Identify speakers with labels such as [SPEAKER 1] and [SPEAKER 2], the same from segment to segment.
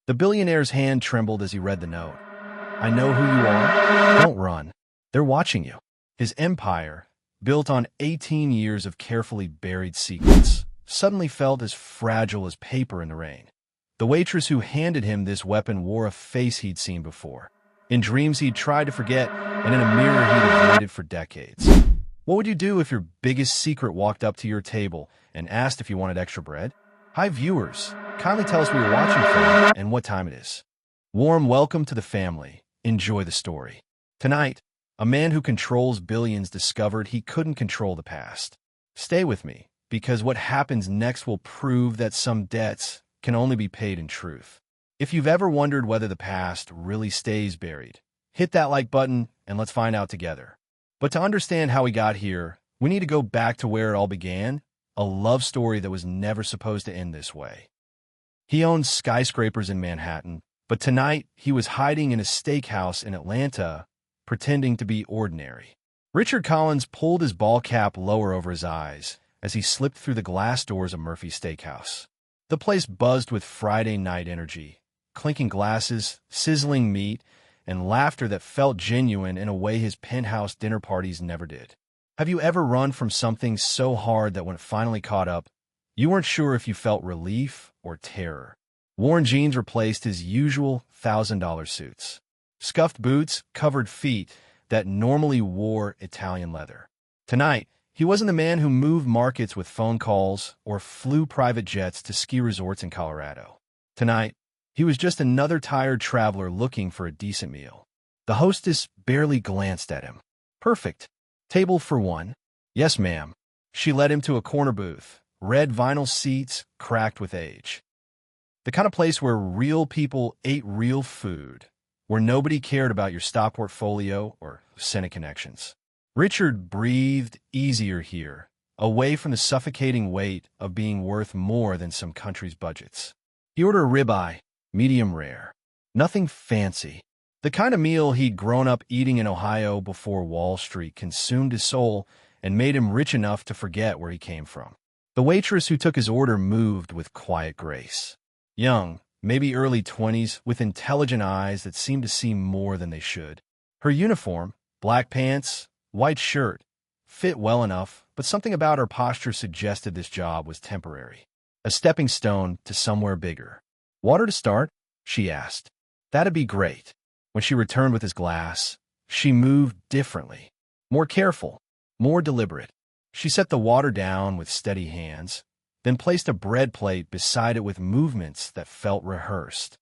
[SPEAKER 1] The billionaire's hand trembled as he read the note. I know who you are. Don't run. They're watching you. His empire, built on 18 years of carefully buried secrets, suddenly felt as fragile as paper in the rain. The waitress who handed him this weapon wore a face he'd seen before. In dreams he'd tried to forget, and in a mirror he'd avoided for decades. What would you do if your biggest secret walked up to your table and asked if you wanted extra bread? Hi viewers, kindly tell us where you're watching from and what time it is. Warm welcome to the family. Enjoy the story. Tonight, a man who controls billions discovered he couldn't control the past. Stay with me, because what happens next will prove that some debts can only be paid in truth. If you've ever wondered whether the past really stays buried, hit that like button and let's find out together. But to understand how we got here, we need to go back to where it all began, a love story that was never supposed to end this way. He owned skyscrapers in Manhattan, but tonight he was hiding in a steakhouse in Atlanta, pretending to be ordinary. Richard Collins pulled his ball cap lower over his eyes as he slipped through the glass doors of Murphy's Steakhouse. The place buzzed with Friday night energy, clinking glasses, sizzling meat, and laughter that felt genuine in a way his penthouse dinner parties never did. Have you ever run from something so hard that when it finally caught up, you weren't sure if you felt relief or terror? Worn jeans replaced his usual $1,000 suits. Scuffed boots covered feet that normally wore Italian leather. Tonight, he wasn't the man who moved markets with phone calls or flew private jets to ski resorts in Colorado. Tonight, he was just another tired traveler looking for a decent meal. The hostess barely glanced at him. Perfect. Table for one. Yes, ma'am. She led him to a corner booth, red vinyl seats cracked with age. The kind of place where real people ate real food, where nobody cared about your stock portfolio or Senate connections. Richard breathed easier here, away from the suffocating weight of being worth more than some countries' budgets. He ordered a ribeye, medium rare. Nothing fancy. The kind of meal he'd grown up eating in Ohio before Wall Street consumed his soul and made him rich enough to forget where he came from. The waitress who took his order moved with quiet grace. Young, maybe early 20s, with intelligent eyes that seemed to see more than they should. Her uniform, black pants, white shirt, fit well enough, but something about her posture suggested this job was temporary. A stepping stone to somewhere bigger. Water to start? She asked. That'd be great. When she returned with his glass, she moved differently. More careful, more deliberate. She set the water down with steady hands, then placed a bread plate beside it with movements that felt rehearsed.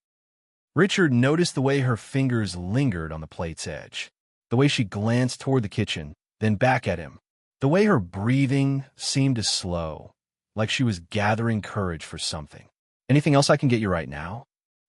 [SPEAKER 1] Richard noticed the way her fingers lingered on the plate's edge, the way she glanced toward the kitchen, then back at him, the way her breathing seemed to slow, like she was gathering courage for something. Anything else I can get you right now?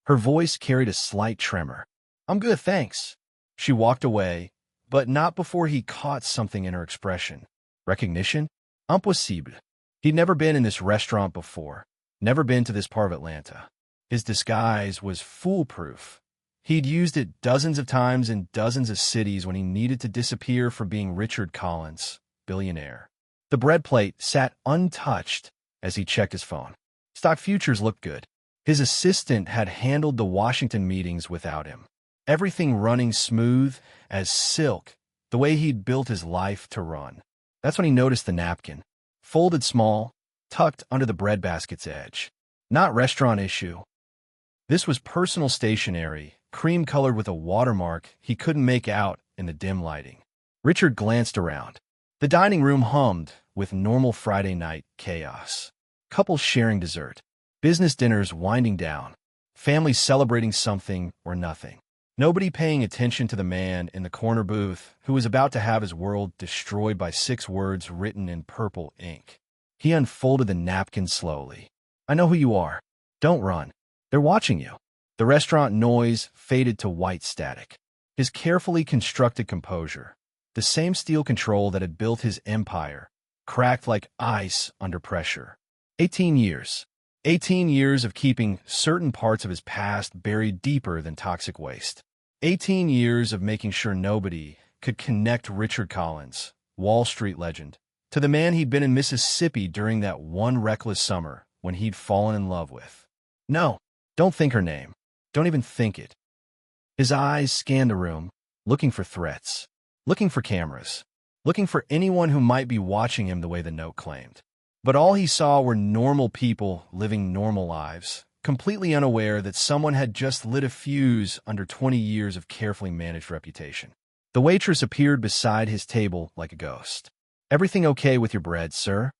[SPEAKER 1] Her voice carried a slight tremor. I'm good, thanks. She walked away, but not before he caught something in her expression. Recognition? Impossible. He'd never been in this restaurant before, never been to this part of Atlanta. His disguise was foolproof. He'd used it dozens of times in dozens of cities when he needed to disappear for being Richard Collins, billionaire. The bread plate sat untouched as he checked his phone. Stock futures looked good. His assistant had handled the Washington meetings without him. Everything running smooth as silk, the way he'd built his life to run. That's when he noticed the napkin. Folded small, tucked under the breadbasket's edge. Not restaurant issue. This was personal stationery, cream-colored with a watermark he couldn't make out in the dim lighting. Richard glanced around. The dining room hummed with normal Friday night chaos. Couples sharing dessert. Business dinners winding down. Families celebrating something or nothing. Nobody paying attention to the man in the corner booth who was about to have his world destroyed by 6 words written in purple ink. He unfolded the napkin slowly. I know who you are. Don't run. They're watching you. The restaurant noise faded to white static. His carefully constructed composure, the same steel control that had built his empire, cracked like ice under pressure. 18 years. 18 years of keeping certain parts of his past buried deeper than toxic waste. 18 years of making sure nobody could connect Richard Collins, Wall Street legend, to the man he'd been in Mississippi during that one reckless summer when he'd fallen in love with. No, don't think her name. Don't even think it. His eyes scanned the room, looking for threats, looking for cameras, looking for anyone who might be watching him the way the note claimed. But all he saw were normal people living normal lives, completely unaware that someone had just lit a fuse under 20 years of carefully managed reputation. The waitress appeared beside his table like a ghost. "Everything okay with your bread, sir?"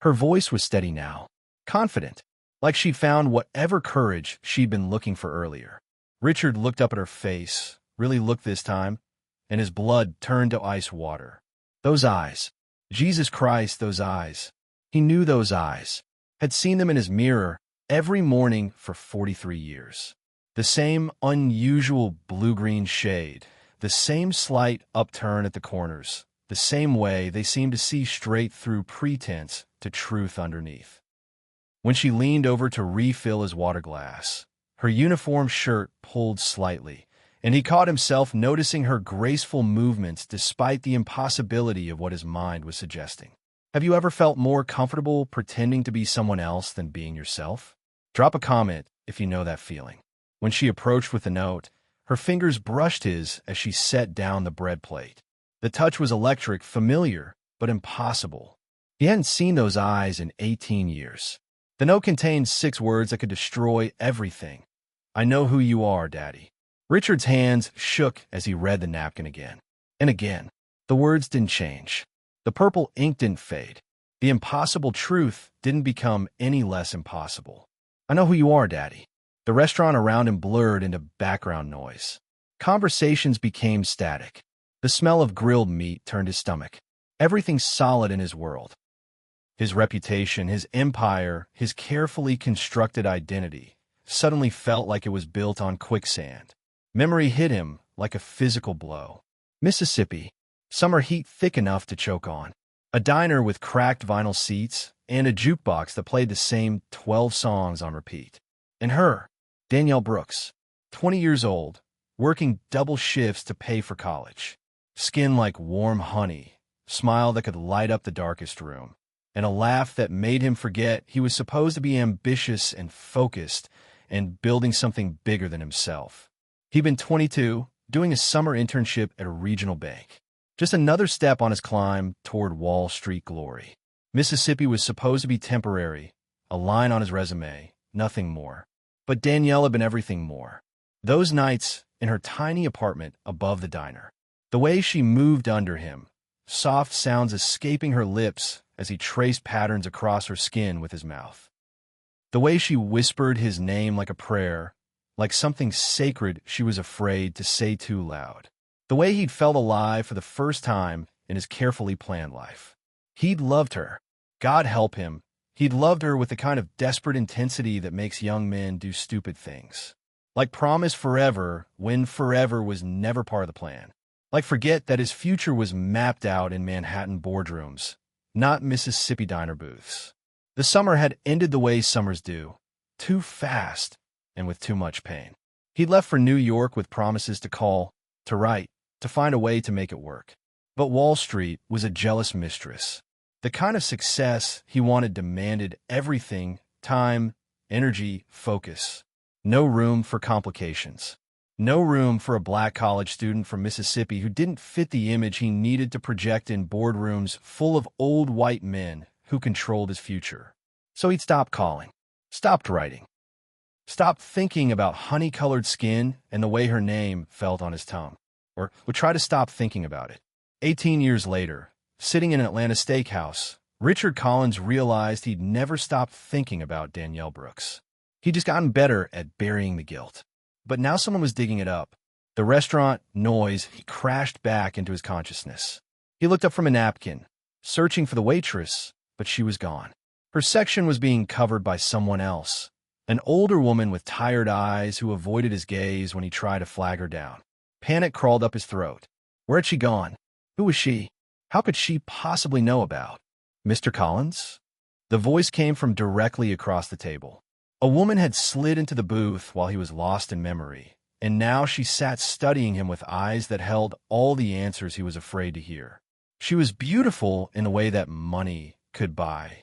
[SPEAKER 1] Her voice was steady now, confident, like she'd found whatever courage she'd been looking for earlier. Richard looked up at her face, really looked this time, and his blood turned to ice water. Those eyes. Jesus Christ, those eyes. He knew those eyes, had seen them in his mirror every morning for 43 years. The same unusual blue-green shade, the same slight upturn at the corners, the same way they seemed to see straight through pretense to truth underneath. When she leaned over to refill his water glass, her uniform shirt pulled slightly, and he caught himself noticing her graceful movements despite the impossibility of what his mind was suggesting. Have you ever felt more comfortable pretending to be someone else than being yourself? Drop a comment if you know that feeling. When she approached with the note, her fingers brushed his as she set down the bread plate. The touch was electric, familiar, but impossible. He hadn't seen those eyes in 18 years. The note contained 6 words that could destroy everything. "I know who you are, Daddy." Richard's hands shook as he read the napkin again. And again. The words didn't change. The purple ink didn't fade. The impossible truth didn't become any less impossible. "I know who you are, Daddy." The restaurant around him blurred into background noise. Conversations became static. The smell of grilled meat turned his stomach. Everything solid in his world. His reputation, his empire, his carefully constructed identity suddenly felt like it was built on quicksand. Memory hit him like a physical blow. Mississippi. Summer heat thick enough to choke on. A diner with cracked vinyl seats and a jukebox that played the same 12 songs on repeat. And her, Danielle Brooks, 20 years old, working double shifts to pay for college. Skin like warm honey, smile that could light up the darkest room, and a laugh that made him forget he was supposed to be ambitious and focused and building something bigger than himself. He'd been 22, doing a summer internship at a regional bank. Just another step on his climb toward Wall Street glory. Mississippi was supposed to be temporary, a line on his resume, nothing more. But Danielle had been everything more. Those nights in her tiny apartment above the diner. The way she moved under him, soft sounds escaping her lips as he traced patterns across her skin with his mouth. The way she whispered his name like a prayer, like something sacred she was afraid to say too loud. The way he'd felt alive for the first time in his carefully planned life. He'd loved her. God help him. He'd loved her with the kind of desperate intensity that makes young men do stupid things. Like promise forever when forever was never part of the plan. Like forget that his future was mapped out in Manhattan boardrooms, not Mississippi diner booths. The summer had ended the way summers do. Too fast and with too much pain. He'd left for New York with promises to call, to write, to find a way to make it work. But Wall Street was a jealous mistress. The kind of success he wanted demanded everything: time, energy, focus. No room for complications. No room for a black college student from Mississippi who didn't fit the image he needed to project in boardrooms full of old white men who controlled his future. So he'd stopped calling, stopped writing, stopped thinking about honey-colored skin and the way her name felt on his tongue. Or would try to stop thinking about it. 18 years later, sitting in an Atlanta steakhouse, Richard Collins realized he'd never stopped thinking about Danielle Brooks. He'd just gotten better at burying the guilt. But now someone was digging it up. The restaurant, noise, he crashed back into his consciousness. He looked up from a napkin, searching for the waitress, but she was gone. Her section was being covered by someone else, an older woman with tired eyes who avoided his gaze when he tried to flag her down. Panic crawled up his throat. Where had she gone? Who was she? How could she possibly know about Mr. Collins? The voice came from directly across the table. A woman had slid into the booth while he was lost in memory, and now she sat studying him with eyes that held all the answers he was afraid to hear. She was beautiful in a way that money could buy.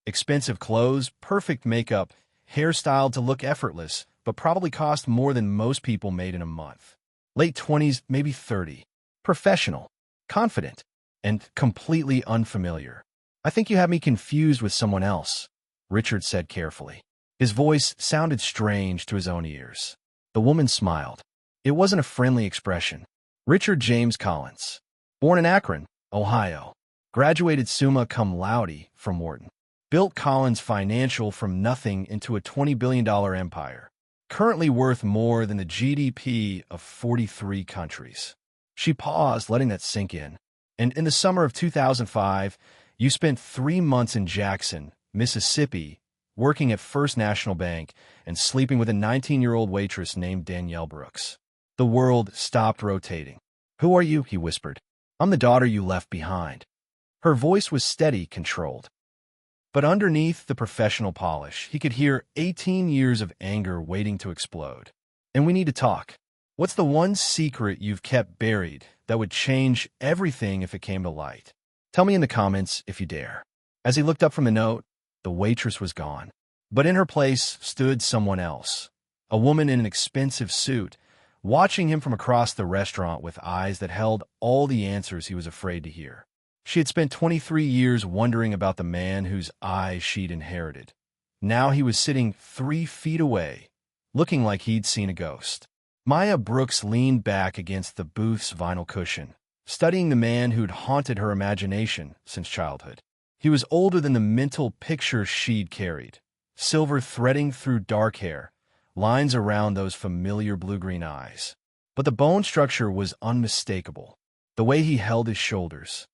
[SPEAKER 1] Expensive clothes, perfect makeup, hairstyled to look effortless, but probably cost more than most people made in a month. Late 20s, maybe 30. Professional, confident, and completely unfamiliar. I think you have me confused with someone else, Richard said carefully. His voice sounded strange to his own ears. The woman smiled. It wasn't a friendly expression. Richard James Collins, born in Akron, Ohio, graduated summa cum laude from Wharton, built Collins Financial from nothing into a $20 billion empire, currently worth more than the GDP of 43 countries. She paused, letting that sink in. And in the summer of 2005, you spent 3 months in Jackson, Mississippi, working at First National Bank and sleeping with a 19-year-old waitress named Danielle Brooks. The world stopped rotating. "Who are you?" he whispered. "I'm the daughter you left behind." Her voice was steady, controlled. But underneath the professional polish, he could hear 18 years of anger waiting to explode. "And we need to talk. What's the one secret you've kept buried that would change everything if it came to light? Tell me in the comments if you dare." As he looked up from the note, the waitress was gone. But in her place stood someone else, a woman in an expensive suit, watching him from across the restaurant with eyes that held all the answers he was afraid to hear. She had spent 23 years wondering about the man whose eyes she'd inherited. Now he was sitting 3 feet away, looking like he'd seen a ghost. Maya Brooks leaned back against the booth's vinyl cushion, studying the man who'd haunted her imagination since childhood. He was older than the mental picture she'd carried, silver threading through dark hair, lines around those familiar blue-green eyes. But the bone structure was unmistakable. The way he held his shoulders,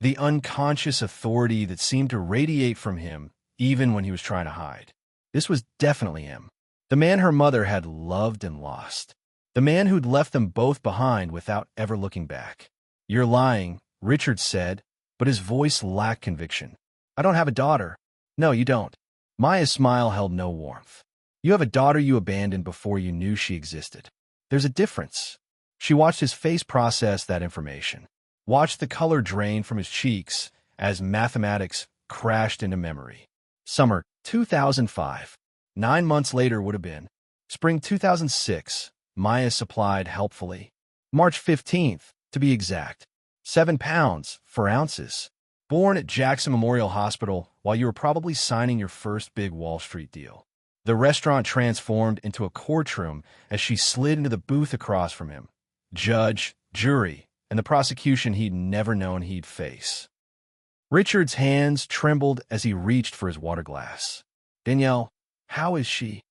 [SPEAKER 1] the unconscious authority that seemed to radiate from him even when he was trying to hide. This was definitely him. The man her mother had loved and lost. The man who'd left them both behind without ever looking back. "You're lying," Richard said, but his voice lacked conviction. "I don't have a daughter." "No, you don't." Maya's smile held no warmth. "You have a daughter you abandoned before you knew she existed. There's a difference." She watched his face process that information, watched the color drain from his cheeks as mathematics crashed into memory. Summer 2005. 9 months later would have been spring 2006, Maya supplied helpfully. March 15th, to be exact. 7 pounds, 4 ounces. Born at Jackson Memorial Hospital while you were probably signing your first big Wall Street deal. The restaurant transformed into a courtroom as she slid into the booth across from him. Judge, jury, and the prosecution he'd never known he'd face. Richard's hands trembled as he reached for his water glass. "Danielle, how is she?"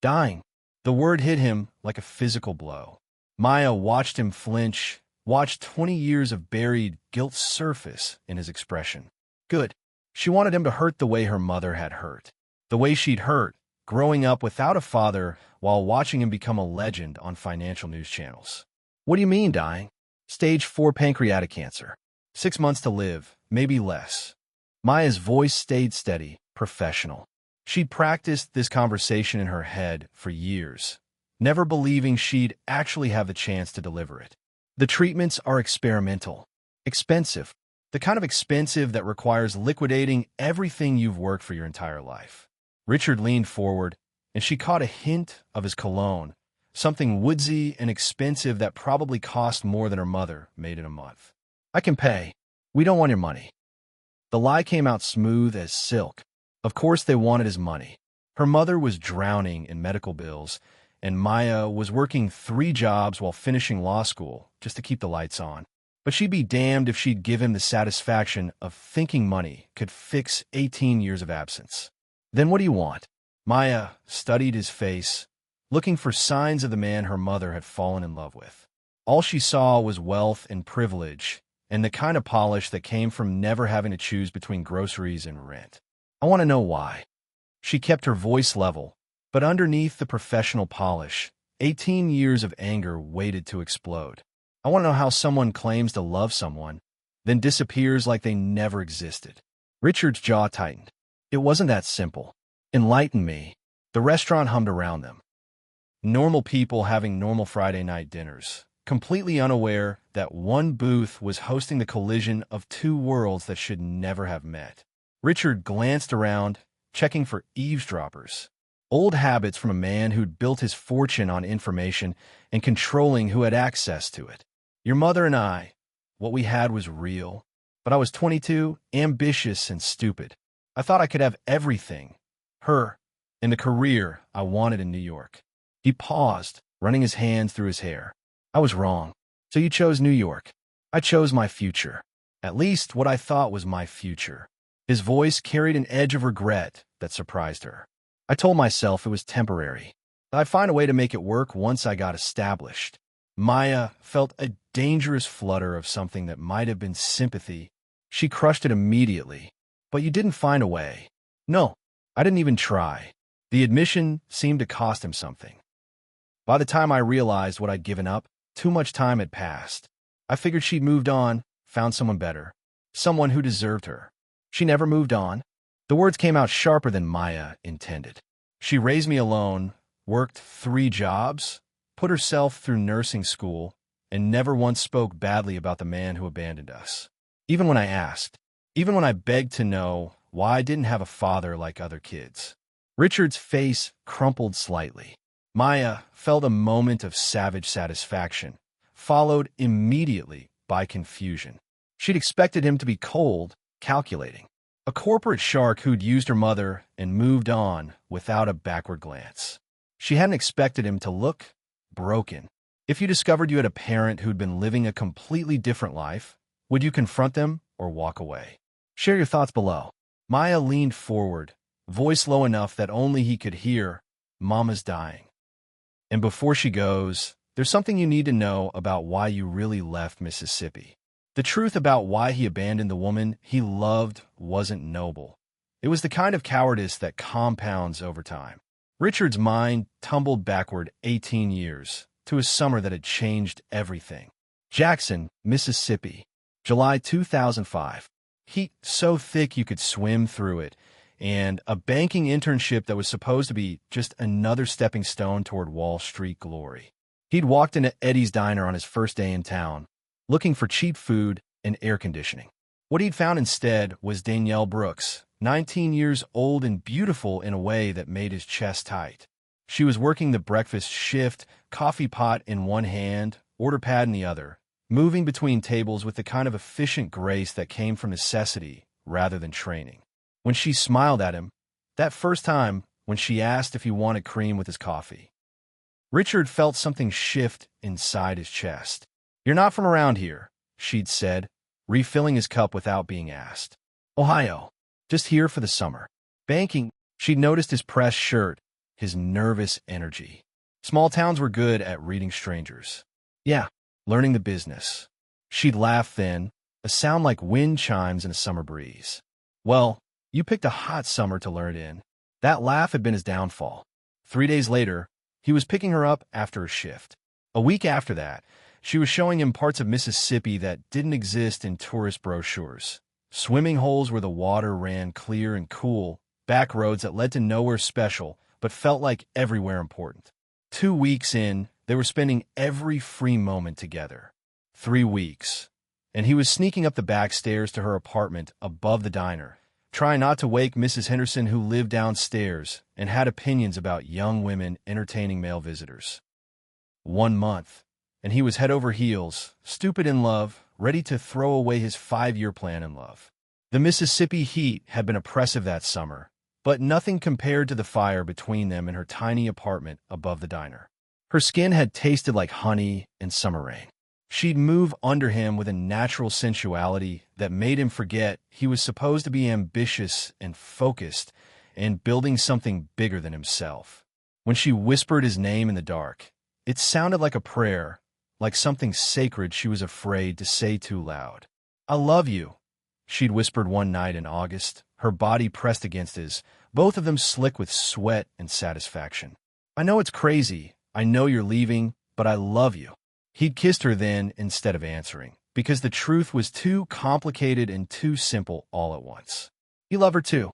[SPEAKER 1] "Dying." The word hit him like a physical blow. Maya watched him flinch, watched 20 years of buried guilt surface in his expression. Good. She wanted him to hurt the way her mother had hurt. The way she'd hurt, growing up without a father while watching him become a legend on financial news channels. "What do you mean, dying?" "Stage 4 pancreatic cancer. 6 months to live, maybe less." Maya's voice stayed steady, professional. She'd practiced this conversation in her head for years, never believing she'd actually have the chance to deliver it. "The treatments are experimental. Expensive. The kind of expensive that requires liquidating everything you've worked for your entire life." Richard leaned forward, and she caught a hint of his cologne, something woodsy and expensive that probably cost more than her mother made in a month. "I can pay. We don't want your money." The lie came out smooth as silk. Of course they wanted his money. Her mother was drowning in medical bills, and Maya was working 3 jobs while finishing law school just to keep the lights on. But she'd be damned if she'd give him the satisfaction of thinking money could fix 18 years of absence. "Then what do you want?" Maya studied his face, looking for signs of the man her mother had fallen in love with. All she saw was wealth and privilege, and the kind of polish that came from never having to choose between groceries and rent. "I want to know why." She kept her voice level, but underneath the professional polish, 18 years of anger waited to explode. "I want to know how someone claims to love someone, then disappears like they never existed." Richard's jaw tightened. It wasn't that simple. "Enlighten me." The restaurant hummed around them. Normal people having normal Friday night dinners, completely unaware that one booth was hosting the collision of 2 worlds that should never have met. Richard glanced around, checking for eavesdroppers. Old habits from a man who'd built his fortune on information and controlling who had access to it. Your mother and I, what we had was real. But I was 22, ambitious and stupid. I thought I could have everything. Her, and the career I wanted in New York. He paused, running his hands through his hair. I was wrong. So you chose New York. I chose my future. At least what I thought was my future. His voice carried an edge of regret that surprised her. I told myself it was temporary. I'd find a way to make it work once I got established. Maya felt a dangerous flutter of something that might have been sympathy. She crushed it immediately. But you didn't find a way. No, I didn't even try. The admission seemed to cost him something. By the time I realized what I'd given up, too much time had passed. I figured she'd moved on, found someone better, someone who deserved her. She never moved on. The words came out sharper than Maya intended. She raised me alone, worked 3 jobs, put herself through nursing school, and never once spoke badly about the man who abandoned us. Even when I asked, even when I begged to know why I didn't have a father like other kids. Richard's face crumpled slightly. Maya felt a moment of savage satisfaction, followed immediately by confusion. She'd expected him to be cold, calculating. A corporate shark who'd used her mother and moved on without a backward glance. She hadn't expected him to look broken. If you discovered you had a parent who'd been living a completely different life, would you confront them or walk away? Share your thoughts below. Maya leaned forward, voice low enough that only he could hear, "Mama's dying. And before she goes, there's something you need to know about why you really left Mississippi." The truth about why he abandoned the woman he loved wasn't noble. It was the kind of cowardice that compounds over time. Richard's mind tumbled backward 18 years, to a summer that had changed everything. Jackson, Mississippi, July 2005. Heat so thick you could swim through it, and a banking internship that was supposed to be just another stepping stone toward Wall Street glory. He'd walked into Eddie's Diner on his first day in town, looking for cheap food and air conditioning. What he'd found instead was Danielle Brooks, 19 years old and beautiful in a way that made his chest tight. She was working the breakfast shift, coffee pot in one hand, order pad in the other, moving between tables with the kind of efficient grace that came from necessity rather than training. When she smiled at him, that first time when she asked if he wanted cream with his coffee, Richard felt something shift inside his chest. "You're not from around here," she'd said, refilling his cup without being asked. "Ohio. Just here for the summer." Banking, she'd noticed his pressed shirt, his nervous energy. Small towns were good at reading strangers. "Yeah, learning the business." She'd laugh then, a sound like wind chimes in a summer breeze. "Well, you picked a hot summer to learn it in." That laugh had been his downfall. 3 days later, he was picking her up after a shift. A week after that, she was showing him parts of Mississippi that didn't exist in tourist brochures. Swimming holes where the water ran clear and cool, back roads that led to nowhere special, but felt like everywhere important. 2 weeks in, they were spending every free moment together. 3 weeks. And he was sneaking up the back stairs to her apartment above the diner, trying not to wake Mrs. Henderson, who lived downstairs and had opinions about young women entertaining male visitors. 1 month. And he was head over heels, stupid in love, ready to throw away his 5-year plan in love. The Mississippi heat had been oppressive that summer, but nothing compared to the fire between them in her tiny apartment above the diner. Her skin had tasted like honey and summer rain. She'd move under him with a natural sensuality that made him forget he was supposed to be ambitious and focused and building something bigger than himself. When she whispered his name in the dark, it sounded like a prayer, like something sacred she was afraid to say too loud. "I love you," she'd whispered one night in August, her body pressed against his, both of them slick with sweat and satisfaction. "I know it's crazy, I know you're leaving, but I love you." He'd kissed her then instead of answering, because the truth was too complicated and too simple all at once. He loved her too.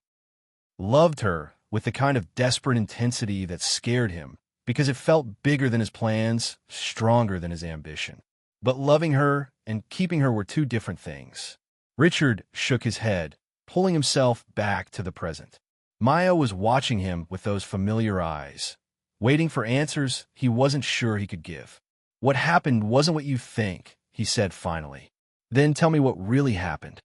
[SPEAKER 1] Loved her with the kind of desperate intensity that scared him, because it felt bigger than his plans, stronger than his ambition. But loving her and keeping her were two different things. Richard shook his head, pulling himself back to the present. Maya was watching him with those familiar eyes, waiting for answers he wasn't sure he could give. What happened wasn't what you think, he said finally. Then tell me what really happened.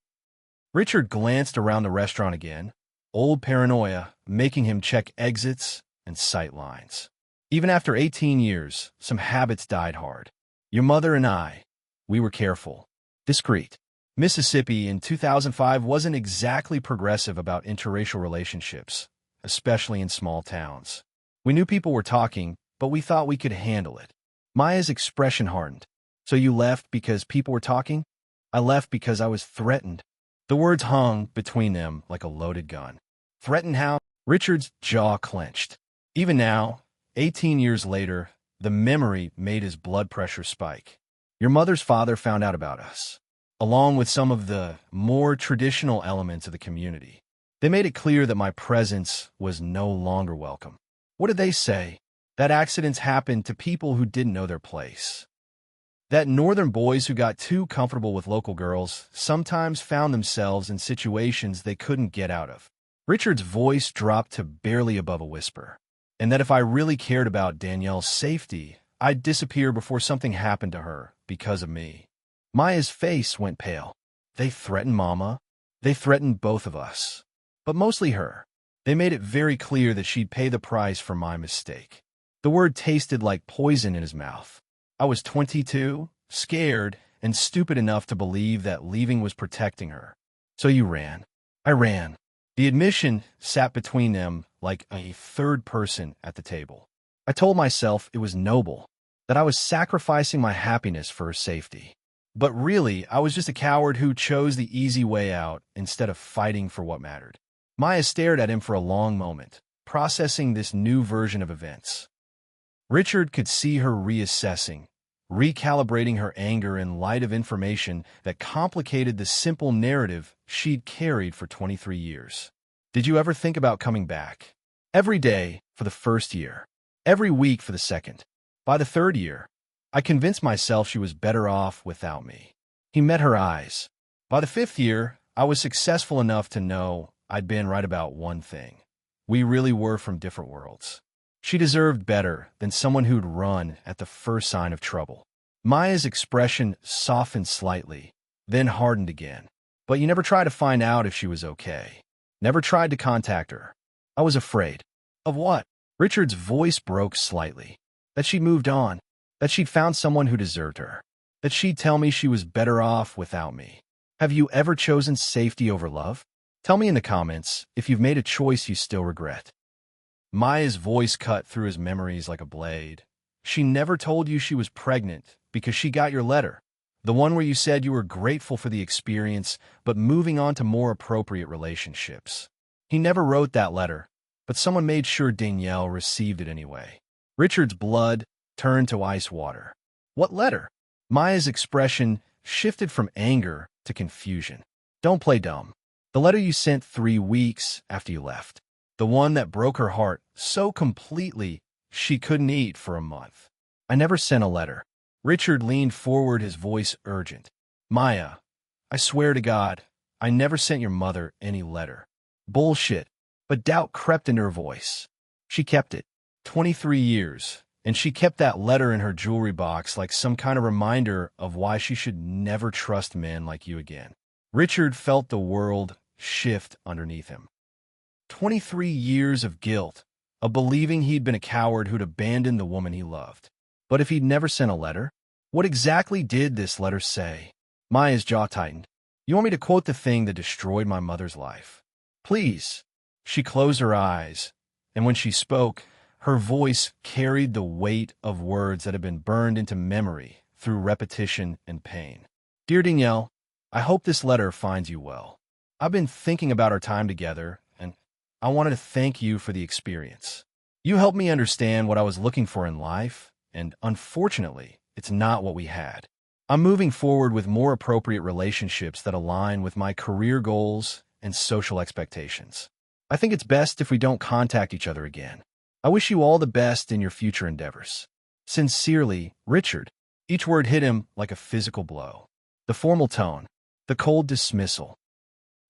[SPEAKER 1] Richard glanced around the restaurant again, old paranoia making him check exits and sight lines. Even after 18 years, some habits died hard. Your mother and I, we were careful, discreet. Mississippi in 2005 wasn't exactly progressive about interracial relationships, especially in small towns. We knew people were talking, but we thought we could handle it. Maya's expression hardened. So you left because people were talking? I left because I was threatened. The words hung between them like a loaded gun. Threatened how? Richard's jaw clenched. Even now, 18 years later, the memory made his blood pressure spike. Your mother's father found out about us, along with some of the more traditional elements of the community. They made it clear that my presence was no longer welcome. What did they say? That accidents happened to people who didn't know their place. That northern boys who got too comfortable with local girls sometimes found themselves in situations they couldn't get out of. Richard's voice dropped to barely above a whisper. And that if I really cared about Danielle's safety, I'd disappear before something happened to her because of me. Maya's face went pale. They threatened Mama. They threatened both of us. But mostly her. They made it very clear that she'd pay the price for my mistake. The word tasted like poison in his mouth. I was 22, scared, and stupid enough to believe that leaving was protecting her. So you ran. I ran. The admission sat between them like a third person at the table. I told myself it was noble, that I was sacrificing my happiness for her safety. But really, I was just a coward who chose the easy way out instead of fighting for what mattered. Maya stared at him for a long moment, processing this new version of events. Richard could see her reassessing, recalibrating her anger in light of information that complicated the simple narrative she'd carried for 23 years. Did you ever think about coming back? Every day for the first year. Every week for the second. By the third year, I convinced myself she was better off without me. He met her eyes. By the fifth year, I was successful enough to know I'd been right about one thing. We really were from different worlds. She deserved better than someone who'd run at the first sign of trouble. Maya's expression softened slightly, then hardened again. But you never tried to find out if she was okay. Never tried to contact her. I was afraid. Of what? Richard's voice broke slightly. That she'd moved on. That she'd found someone who deserved her. That she'd tell me she was better off without me. Have you ever chosen safety over love? Tell me in the comments if you've made a choice you still regret. Maya's voice cut through his memories like a blade. She never told you she was pregnant because she got your letter. The one where you said you were grateful for the experience, but moving on to more appropriate relationships. He never wrote that letter, but someone made sure Danielle received it anyway. Richard's blood turned to ice water. What letter? Maya's expression shifted from anger to confusion. Don't play dumb. The letter you sent 3 weeks after you left. The one that broke her heart so completely she couldn't eat for a month. I never sent a letter. Richard leaned forward, his voice urgent. Maya, I swear to God, I never sent your mother any letter. Bullshit. But doubt crept into her voice. She kept it. 23 years. And she kept that letter in her jewelry box like some kind of reminder of why she should never trust men like you again. Richard felt the world shift underneath him. 23 years of guilt, of believing he'd been a coward who'd abandoned the woman he loved. But if he'd never sent a letter, what exactly did this letter say? Maya's jaw tightened. You want me to quote the thing that destroyed my mother's life? Please. She closed her eyes, and when she spoke, her voice carried the weight of words that had been burned into memory through repetition and pain. Dear Danielle, I hope this letter finds you well. I've been thinking about our time together, and I wanted to thank you for the experience. You helped me understand what I was looking for in life, and unfortunately, it's not what we had. I'm moving forward with more appropriate relationships that align with my career goals and social expectations. I think it's best if we don't contact each other again. I wish you all the best in your future endeavors. Sincerely, Richard. Each word hit him like a physical blow. The formal tone, the cold dismissal.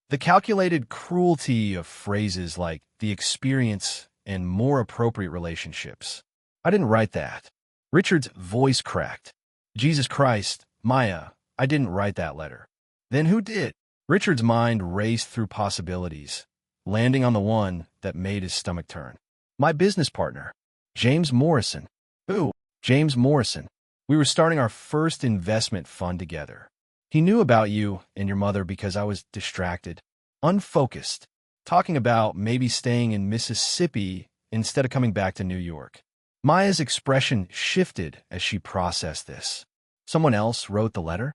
[SPEAKER 1] The calculated cruelty of phrases like the experience and more appropriate relationships. I didn't write that. Richard's voice cracked. Jesus Christ, Maya, I didn't write that letter. Then who did? Richard's mind raced through possibilities, landing on the one that made his stomach turn. My business partner, James Morrison. Who? James Morrison. We were starting our first investment fund together. He knew about you and your mother because I was distracted, unfocused, talking about maybe staying in Mississippi instead of coming back to New York. Maya's expression shifted as she processed this. Someone else wrote the letter?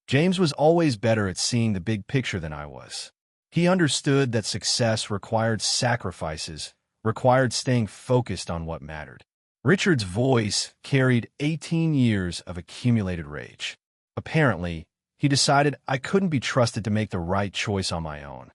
[SPEAKER 1] James was always better at seeing the big picture than I was. He understood that success required sacrifices, required staying focused on what mattered. Richard's voice carried 18 years of accumulated rage. Apparently, he decided I couldn't be trusted to make the right choice on my own.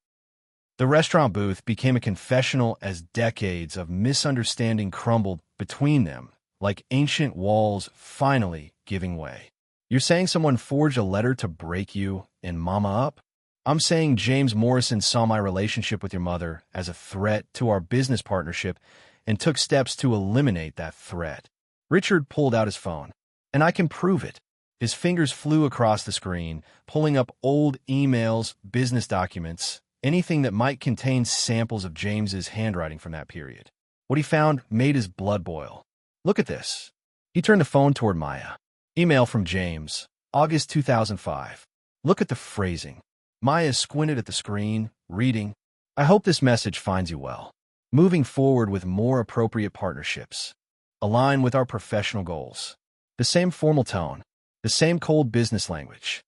[SPEAKER 1] The restaurant booth became a confessional as decades of misunderstanding crumbled between them, like ancient walls finally giving way. You're saying someone forged a letter to break you and Mama up? I'm saying James Morrison saw my relationship with your mother as a threat to our business partnership and took steps to eliminate that threat. Richard pulled out his phone, and I can prove it. His fingers flew across the screen, pulling up old emails, business documents, anything that might contain samples of James's handwriting from that period. What he found made his blood boil. Look at this. He turned the phone toward Maya. Email from James, August 2005. Look at the phrasing. Maya squinted at the screen, reading, I hope this message finds you well. Moving forward with more appropriate partnerships. Align with our professional goals. The same formal tone, the same cold business language.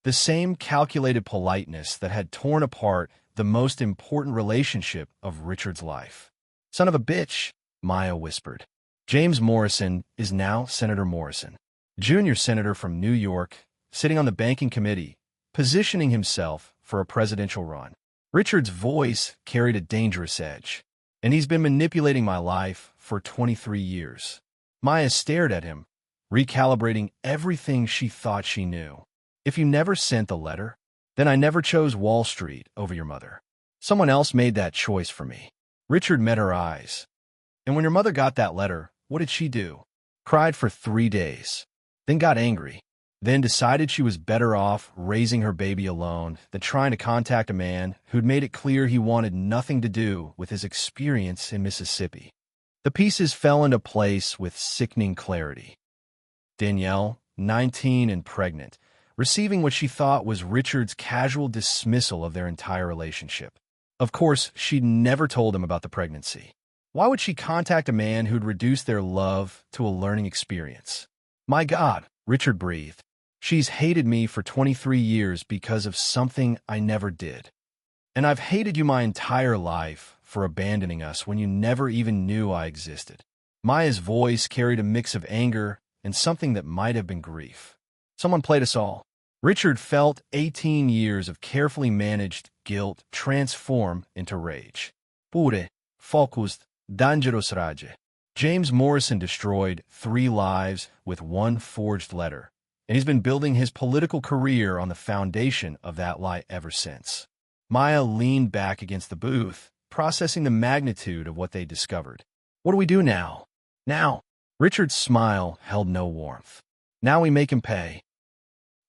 [SPEAKER 1] The same calculated politeness that had torn apart the most important relationship of Richard's life. Son of a bitch, Maya whispered. James Morrison is now Senator Morrison, junior senator from New York, sitting on the banking committee, positioning himself for a presidential run. Richard's voice carried a dangerous edge, and he's been manipulating my life for 23 years. Maya stared at him, recalibrating everything she thought she knew. If you never sent the letter, then I never chose Wall Street over your mother. Someone else made that choice for me. Richard met her eyes. And when your mother got that letter, what did she do? Cried for 3 days. Then got angry. Then decided she was better off raising her baby alone than trying to contact a man who'd made it clear he wanted nothing to do with his experience in Mississippi. The pieces fell into place with sickening clarity. Danielle, 19 and pregnant, receiving what she thought was Richard's casual dismissal of their entire relationship. Of course, she'd never told him about the pregnancy. Why would she contact a man who'd reduced their love to a learning experience? My God, Richard breathed. She's hated me for 23 years because of something I never did. And I've hated you my entire life for abandoning us when you never even knew I existed. Maya's voice carried a mix of anger and something that might have been grief. Someone played us all. Richard felt 18 years of carefully managed guilt transform into rage. Pure, focused, dangerous rage. James Morrison destroyed 3 lives with 1 forged letter, and he's been building his political career on the foundation of that lie ever since. Maya leaned back against the booth, processing the magnitude of what they discovered. What do we do now? Now. Richard's smile held no warmth. Now we make him pay.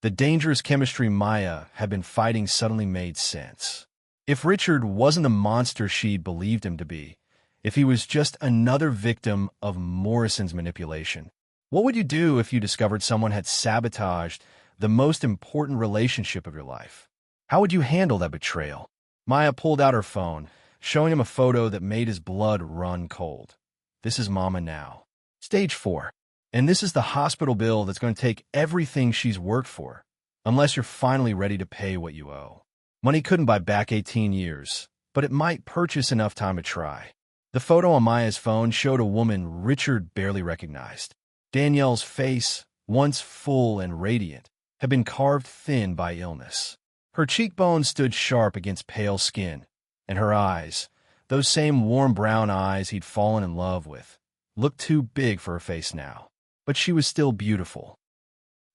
[SPEAKER 1] The dangerous chemistry Maya had been fighting suddenly made sense. If Richard wasn't the monster she believed him to be, if he was just another victim of Morrison's manipulation, what would you do if you discovered someone had sabotaged the most important relationship of your life? How would you handle that betrayal? Maya pulled out her phone, showing him a photo that made his blood run cold. This is Mama now. Stage 4. And this is the hospital bill that's going to take everything she's worked for, unless you're finally ready to pay what you owe. Money couldn't buy back 18 years, but it might purchase enough time to try. The photo on Maya's phone showed a woman Richard barely recognized. Danielle's face, once full and radiant, had been carved thin by illness. Her cheekbones stood sharp against pale skin, and her eyes, those same warm brown eyes he'd fallen in love with, looked too big for her face now. But she was still beautiful.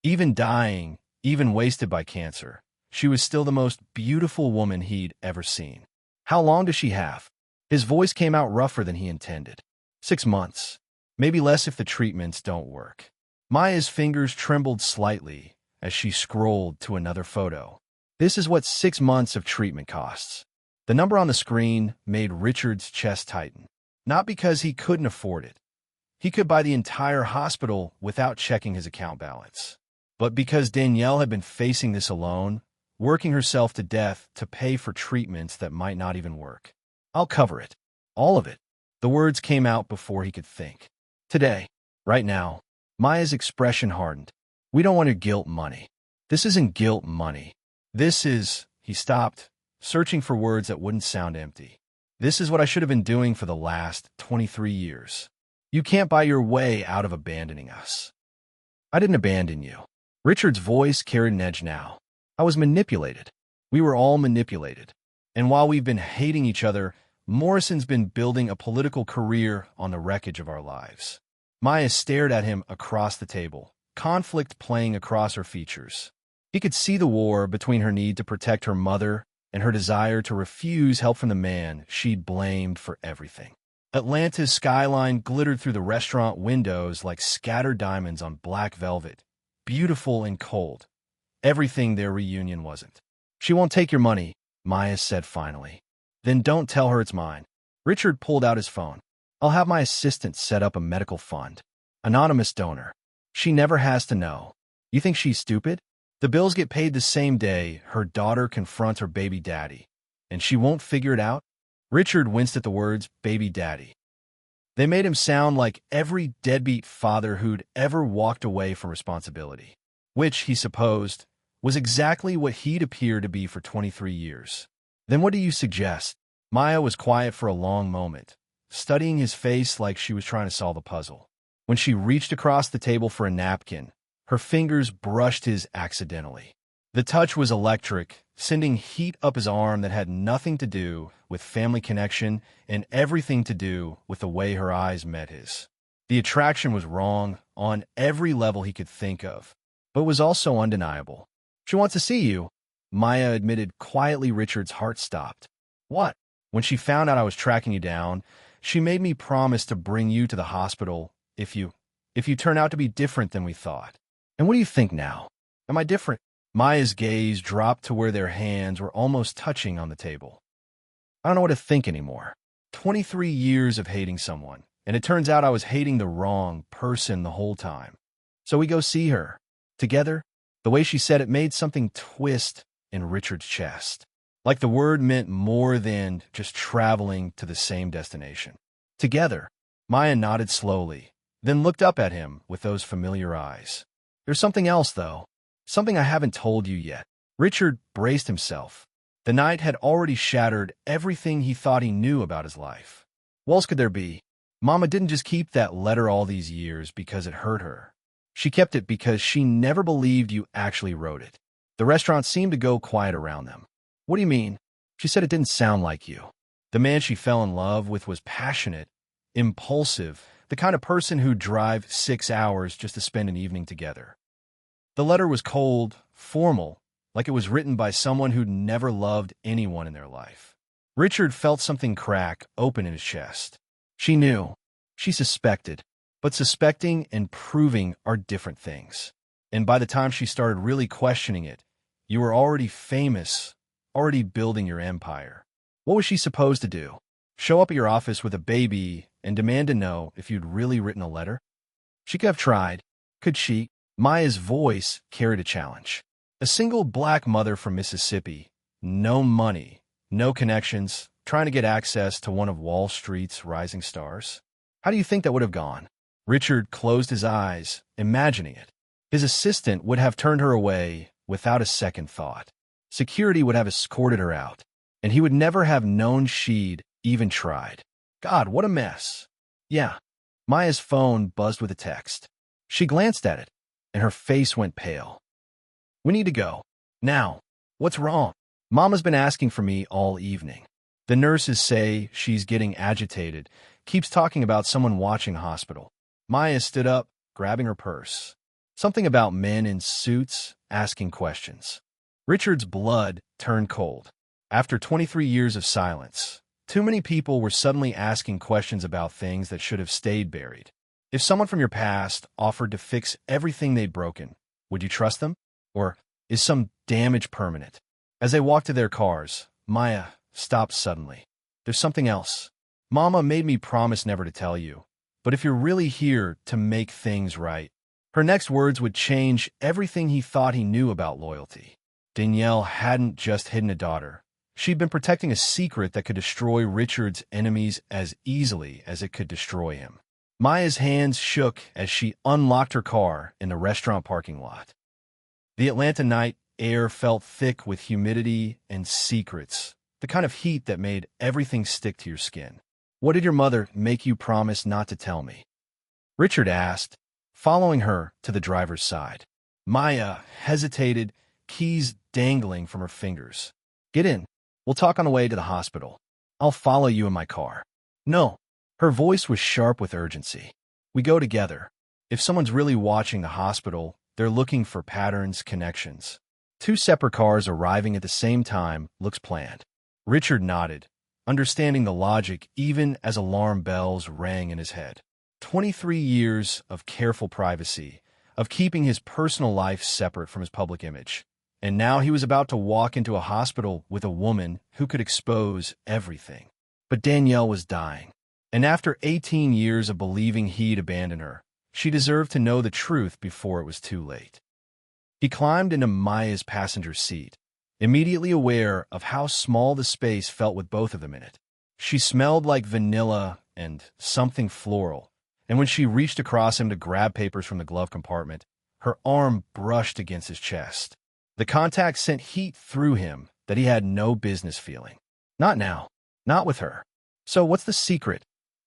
[SPEAKER 1] Even dying, even wasted by cancer, she was still the most beautiful woman he'd ever seen. How long does she have? His voice came out rougher than he intended. 6 months. Maybe less if the treatments don't work. Maya's fingers trembled slightly as she scrolled to another photo. This is what 6 months of treatment costs. The number on the screen made Richard's chest tighten. Not because he couldn't afford it. He could buy the entire hospital without checking his account balance. But because Danielle had been facing this alone, working herself to death to pay for treatments that might not even work. I'll cover it. All of it. The words came out before he could think. Today. Right now. Maya's expression hardened. We don't want your guilt money. This isn't guilt money. This is... He stopped, searching for words that wouldn't sound empty. This is what I should have been doing for the last 23 years. You can't buy your way out of abandoning us. I didn't abandon you. Richard's voice carried an edge now. I was manipulated. We were all manipulated. And while we've been hating each other, Morrison's been building a political career on the wreckage of our lives. Maya stared at him across the table, conflict playing across her features. He could see the war between her need to protect her mother and her desire to refuse help from the man she'd blamed for everything. Atlanta's skyline glittered through the restaurant windows like scattered diamonds on black velvet, beautiful and cold. Everything their reunion wasn't. She won't take your money, Maya said finally. Then don't tell her it's mine. Richard pulled out his phone. I'll have my assistant set up a medical fund. Anonymous donor. She never has to know. You think she's stupid? The bills get paid the same day her daughter confronts her baby daddy. And she won't figure it out? Richard winced at the words, baby daddy. They made him sound like every deadbeat father who'd ever walked away from responsibility. Which, he supposed, was exactly what he'd appeared to be for 23 years. Then what do you suggest? Maya was quiet for a long moment, studying his face like she was trying to solve a puzzle. When she reached across the table for a napkin, her fingers brushed his accidentally. The touch was electric, sending heat up his arm that had nothing to do with family connection and everything to do with the way her eyes met his. The attraction was wrong on every level he could think of, but was also undeniable. She wants to see you, Maya admitted quietly. Richard's heart stopped. What? When she found out I was tracking you down, she made me promise to bring you to the hospital if you turn out to be different than we thought. And what do you think now? Am I different? Maya's gaze dropped to where their hands were almost touching on the table. I don't know what to think anymore. 23 years of hating someone, and it turns out I was hating the wrong person the whole time. So we go see her. Together? The way she said it made something twist in Richard's chest. Like the word meant more than just traveling to the same destination. Together. Maya nodded slowly, then looked up at him with those familiar eyes. There's something else, though. Something I haven't told you yet. Richard braced himself. The night had already shattered everything he thought he knew about his life. What else could there be? Mama didn't just keep that letter all these years because it hurt her. She kept it because she never believed you actually wrote it. The restaurant seemed to go quiet around them. What do you mean? She said it didn't sound like you. The man she fell in love with was passionate, impulsive, the kind of person who'd drive 6 hours just to spend an evening together. The letter was cold, formal, like it was written by someone who'd never loved anyone in their life. Richard felt something crack open in his chest. She knew. She suspected. But suspecting and proving are different things. And by the time she started really questioning it, you were already famous, already building your empire. What was she supposed to do? Show up at your office with a baby and demand to know if you'd really written a letter? She could have tried. Could she? Maya's voice carried a challenge. A single black mother from Mississippi, no money, no connections, trying to get access to one of Wall Street's rising stars. How do you think that would have gone? Richard closed his eyes, imagining it. His assistant would have turned her away without a second thought. Security would have escorted her out, and he would never have known she'd even tried. God, what a mess. Yeah. Maya's phone buzzed with a text. She glanced at it, and her face went pale. We need to go. Now. What's wrong? Mama's been asking for me all evening. The nurses say she's getting agitated, keeps talking about someone watching the hospital. Maya stood up, grabbing her purse. Something about men in suits asking questions. Richard's blood turned cold. After 23 years of silence, too many people were suddenly asking questions about things that should have stayed buried. If someone from your past offered to fix everything they'd broken, would you trust them? Or is some damage permanent? As they walked to their cars, Maya stopped suddenly. There's something else. Mama made me promise never to tell you, but if you're really here to make things right. Her next words would change everything he thought he knew about loyalty. Danielle hadn't just hidden a daughter. She'd been protecting a secret that could destroy Richard's enemies as easily as it could destroy him. Maya's hands shook as she unlocked her car in the restaurant parking lot. The Atlanta night air felt thick with humidity and secrets, the kind of heat that made everything stick to your skin. What did your mother make you promise not to tell me? Richard asked, following her to the driver's side. Maya hesitated, keys dangling from her fingers. Get in. We'll talk on the way to the hospital. I'll follow you in my car. No. Her voice was sharp with urgency. We go together. If someone's really watching the hospital, they're looking for patterns, connections. Two separate cars arriving at the same time looks planned. Richard nodded, understanding the logic even as alarm bells rang in his head. 23 years of careful privacy, of keeping his personal life separate from his public image. And now he was about to walk into a hospital with a woman who could expose everything. But Danielle was dying. And after 18 years of believing he'd abandon her, she deserved to know the truth before it was too late. He climbed into Maya's passenger seat, immediately aware of how small the space felt with both of them in it. She smelled like vanilla and something floral, and when she reached across him to grab papers from the glove compartment, her arm brushed against his chest. The contact sent heat through him that he had no business feeling. Not now. Not with her. So what's the secret?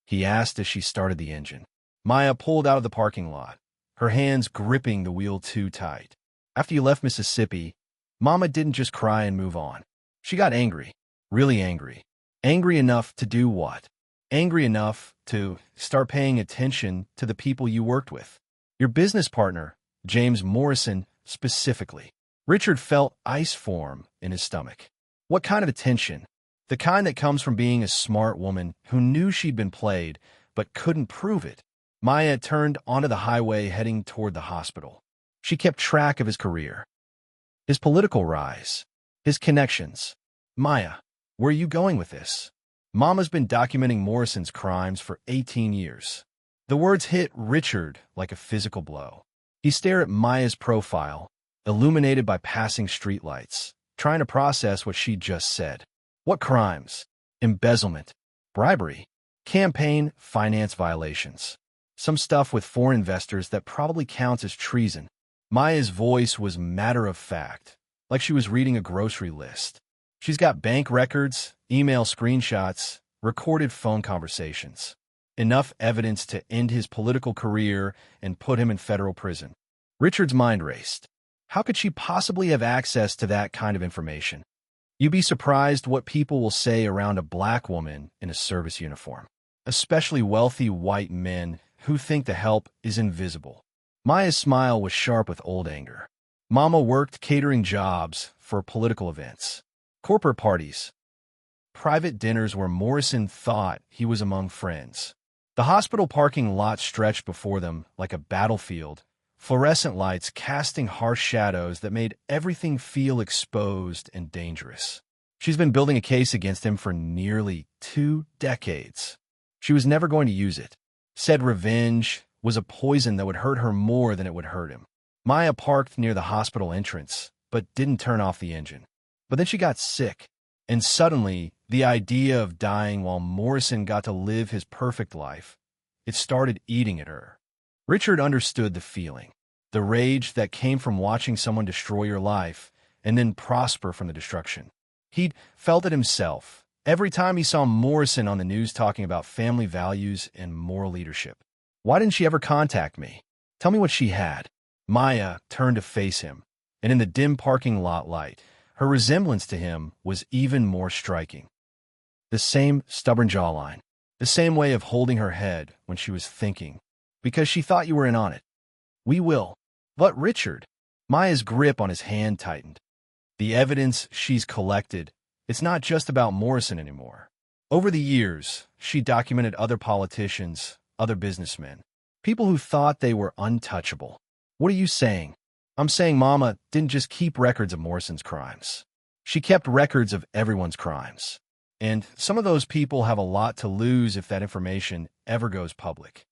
[SPEAKER 1] He asked as she started the engine. Maya pulled out of the parking lot, her hands gripping the wheel too tight. After you left Mississippi, Mama didn't just cry and move on. She got angry. Really angry. Angry enough to do what? Angry enough to start paying attention to the people you worked with. Your business partner, James Morrison, specifically. Richard felt ice form in his stomach. What kind of attention? The kind that comes from being a smart woman who knew she'd been played, but couldn't prove it. Maya turned onto the highway heading toward the hospital. She kept track of his career, his political rise, his connections. Maya, where are you going with this? Mama's been documenting Morrison's crimes for 18 years. The words hit Richard like a physical blow. He stared at Maya's profile, illuminated by passing streetlights, trying to process what she'd just said. What crimes? Embezzlement, bribery, campaign finance violations. Some stuff with foreign investors that probably counts as treason. Maya's voice was matter-of-fact, like she was reading a grocery list. She's got bank records, email screenshots, recorded phone conversations. Enough evidence to end his political career and put him in federal prison. Richard's mind raced. How could she possibly have access to that kind of information? You'd be surprised what people will say around a black woman in a service uniform, especially wealthy white men who think the help is invisible. Maya's smile was sharp with old anger. Mama worked catering jobs for political events, corporate parties, private dinners where Morrison thought he was among friends. The hospital parking lot stretched before them like a battlefield, fluorescent lights casting harsh shadows that made everything feel exposed and dangerous. She's been building a case against him for nearly 2 decades. She was never going to use it. Said revenge was a poison that would hurt her more than it would hurt him. Maya parked near the hospital entrance, but didn't turn off the engine. But then she got sick, and suddenly, the idea of dying while Morrison got to live his perfect life, it started eating at her. Richard understood the feeling, the rage that came from watching someone destroy your life and then prosper from the destruction. He'd felt it himself every time he saw Morrison on the news talking about family values and moral leadership. Why didn't she ever contact me? Tell me what she had. Maya turned to face him, and in the dim parking lot light, her resemblance to him was even more striking. The same stubborn jawline, the same way of holding her head when she was thinking, because she thought you were in on it. We will. But Richard, Maya's grip on his hand tightened. The evidence she's collected, it's not just about Morrison anymore. Over the years, she documented other politicians, other businessmen, people who thought they were untouchable. What are you saying? I'm saying Mama didn't just keep records of Morrison's crimes. She kept records of everyone's crimes. And some of those people have a lot to lose if that information ever goes public.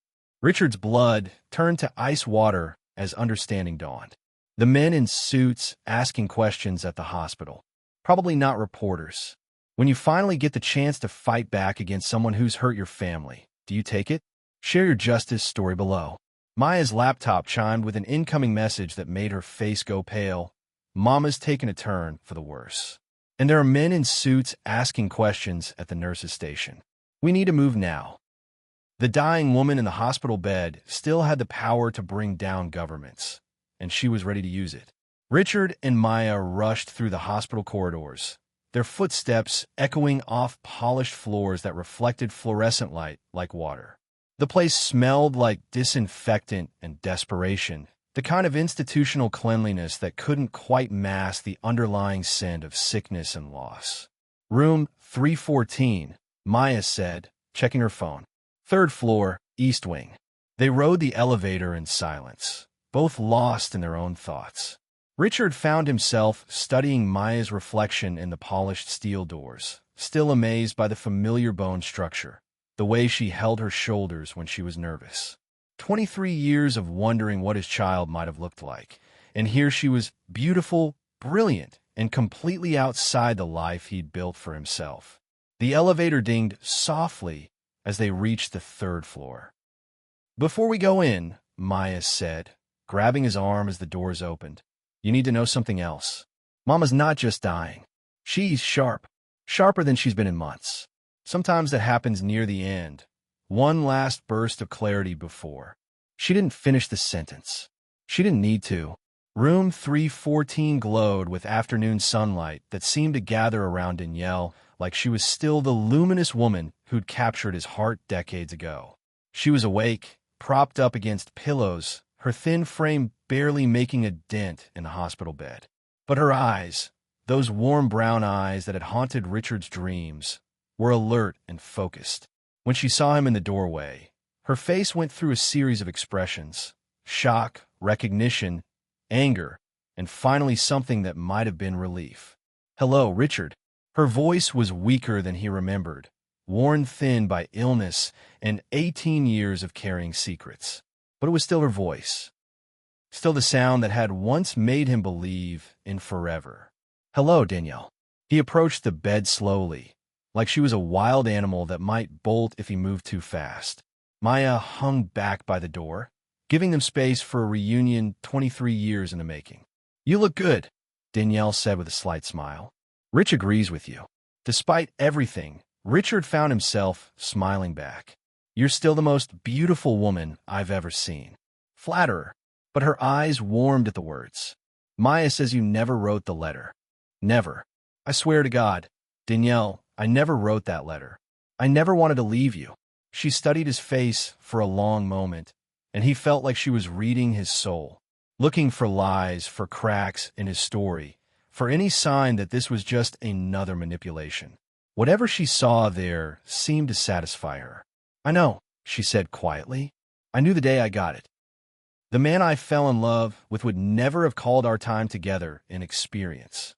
[SPEAKER 1] Richard's blood turned to ice water as understanding dawned. The men in suits asking questions at the hospital. Probably not reporters. When you finally get the chance to fight back against someone who's hurt your family, do you take it? Share your justice story below. Maya's laptop chimed with an incoming message that made her face go pale. Mama's taken a turn for the worse. And there are men in suits asking questions at the nurse's station. We need to move now. The dying woman in the hospital bed still had the power to bring down governments, and she was ready to use it. Richard and Maya rushed through the hospital corridors, their footsteps echoing off polished floors that reflected fluorescent light like water. The place smelled like disinfectant and desperation, the kind of institutional cleanliness that couldn't quite mask the underlying scent of sickness and loss. Room 314, Maya said, checking her phone. Third floor, East Wing. They rode the elevator in silence, both lost in their own thoughts. Richard found himself studying Maya's reflection in the polished steel doors, still amazed by the familiar bone structure, the way she held her shoulders when she was nervous. 23 years of wondering what his child might have looked like, and here she was beautiful, brilliant, and completely outside the life he'd built for himself. The elevator dinged softly as they reached the third floor. "Before we go in," Maya said, grabbing his arm as the doors opened, "you need to know something else. Mama's not just dying. She's sharp, sharper than she's been in months. Sometimes that happens near the end. One last burst of clarity before." She didn't finish the sentence. She didn't need to. Room 314 glowed with afternoon sunlight that seemed to gather around Danielle like she was still the luminous woman who'd captured his heart decades ago. She was awake, propped up against pillows, her thin frame barely making a dent in the hospital bed. But her eyes, those warm brown eyes that had haunted Richard's dreams, were alert and focused. When she saw him in the doorway, her face went through a series of expressions: shock, recognition, anger, and finally something that might have been relief. "Hello, Richard." Her voice was weaker than he remembered, worn thin by illness and 18 years of carrying secrets. But it was still her voice. Still the sound that had once made him believe in forever. "Hello, Danielle." He approached the bed slowly, like she was a wild animal that might bolt if he moved too fast. Maya hung back by the door, giving them space for a reunion 23 years in the making. "You look good," Danielle said with a slight smile. "Rich agrees with you." Despite everything, Richard found himself smiling back. "You're still the most beautiful woman I've ever seen." Flatterer, but her eyes warmed at the words. "Maya says you never wrote the letter." "Never. I swear to God, Danielle, I never wrote that letter. I never wanted to leave you." She studied his face for a long moment, and he felt like she was reading his soul, looking for lies, for cracks in his story, for any sign that this was just another manipulation. Whatever she saw there seemed to satisfy her. "I know," she said quietly. "I knew the day I got it. The man I fell in love with would never have called our time together an experience.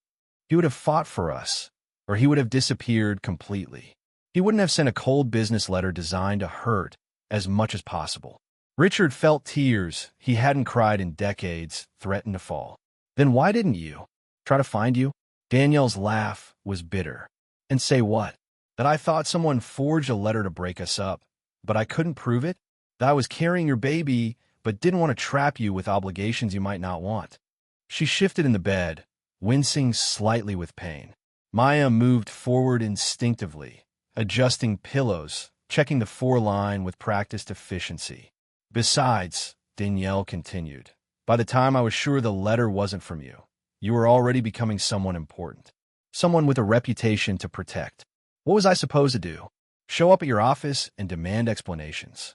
[SPEAKER 1] He would have fought for us, or he would have disappeared completely. He wouldn't have sent a cold business letter designed to hurt as much as possible." Richard felt tears he hadn't cried in decades threaten to fall. "Then why didn't you try to find you?" Danielle's laugh was bitter. "And say what? That I thought someone forged a letter to break us up, but I couldn't prove it? That I was carrying your baby, but didn't want to trap you with obligations you might not want?" She shifted in the bed, wincing slightly with pain. Maya moved forward instinctively, adjusting pillows, checking the four-line with practiced efficiency. "Besides," Danielle continued, "by the time I was sure the letter wasn't from you, you were already becoming someone important, someone with a reputation to protect. What was I supposed to do? Show up at your office and demand explanations?"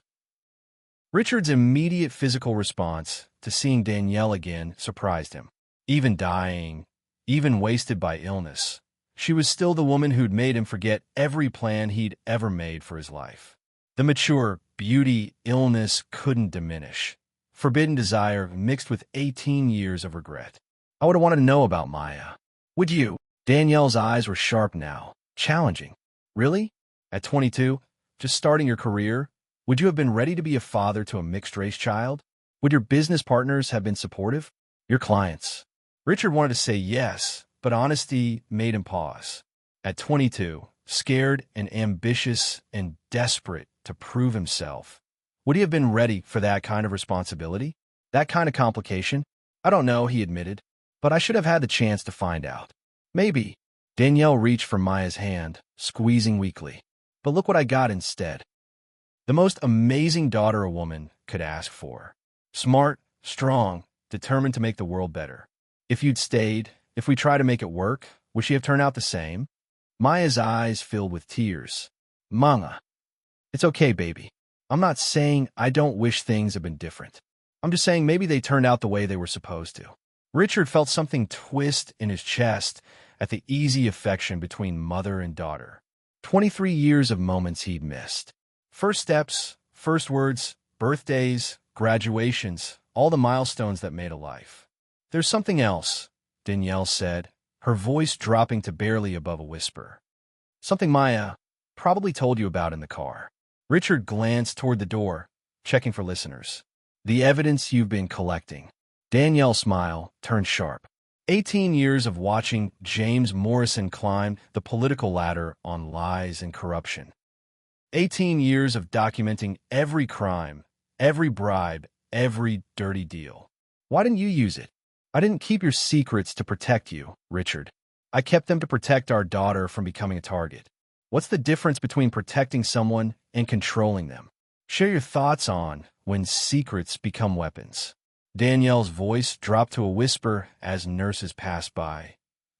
[SPEAKER 1] Richard's immediate physical response to seeing Danielle again surprised him. Even dying, even wasted by illness. She was still the woman who'd made him forget every plan he'd ever made for his life. The mature beauty illness couldn't diminish. Forbidden desire mixed with 18 years of regret. I would have wanted to know about Maya. Would you? Danielle's eyes were sharp now, challenging. Really? At 22? Just starting your career? Would you have been ready to be a father to a mixed-race child? Would your business partners have been supportive? Your clients? Richard wanted to say yes, but honesty made him pause. At 22, scared and ambitious and desperate to prove himself, would he have been ready for that kind of responsibility? That kind of complication? I don't know, he admitted, but I should have had the chance to find out. Maybe. Danielle reached for Maya's hand, squeezing weakly. But look what I got instead. The most amazing daughter a woman could ask for. Smart, strong, determined to make the world better. If you'd stayed, if we tried to make it work, would she have turned out the same? Maya's eyes filled with tears. Mama. It's okay, baby. I'm not saying I don't wish things had been different. I'm just saying maybe they turned out the way they were supposed to. Richard felt something twist in his chest at the easy affection between mother and daughter. 23 years of moments he'd missed. First steps, first words, birthdays, graduations, all the milestones that made a life. There's something else, Danielle said, her voice dropping to barely above a whisper. Something Maya probably told you about in the car. Richard glanced toward the door, checking for listeners. The evidence you've been collecting. Danielle's smile turned sharp. 18 years of watching James Morrison climb the political ladder on lies and corruption. 18 years of documenting every crime, every bribe, every dirty deal. Why didn't you use it? I didn't keep your secrets to protect you, Richard. I kept them to protect our daughter from becoming a target. What's the difference between protecting someone and controlling them? Share your thoughts on when secrets become weapons. Danielle's voice dropped to a whisper as nurses passed by.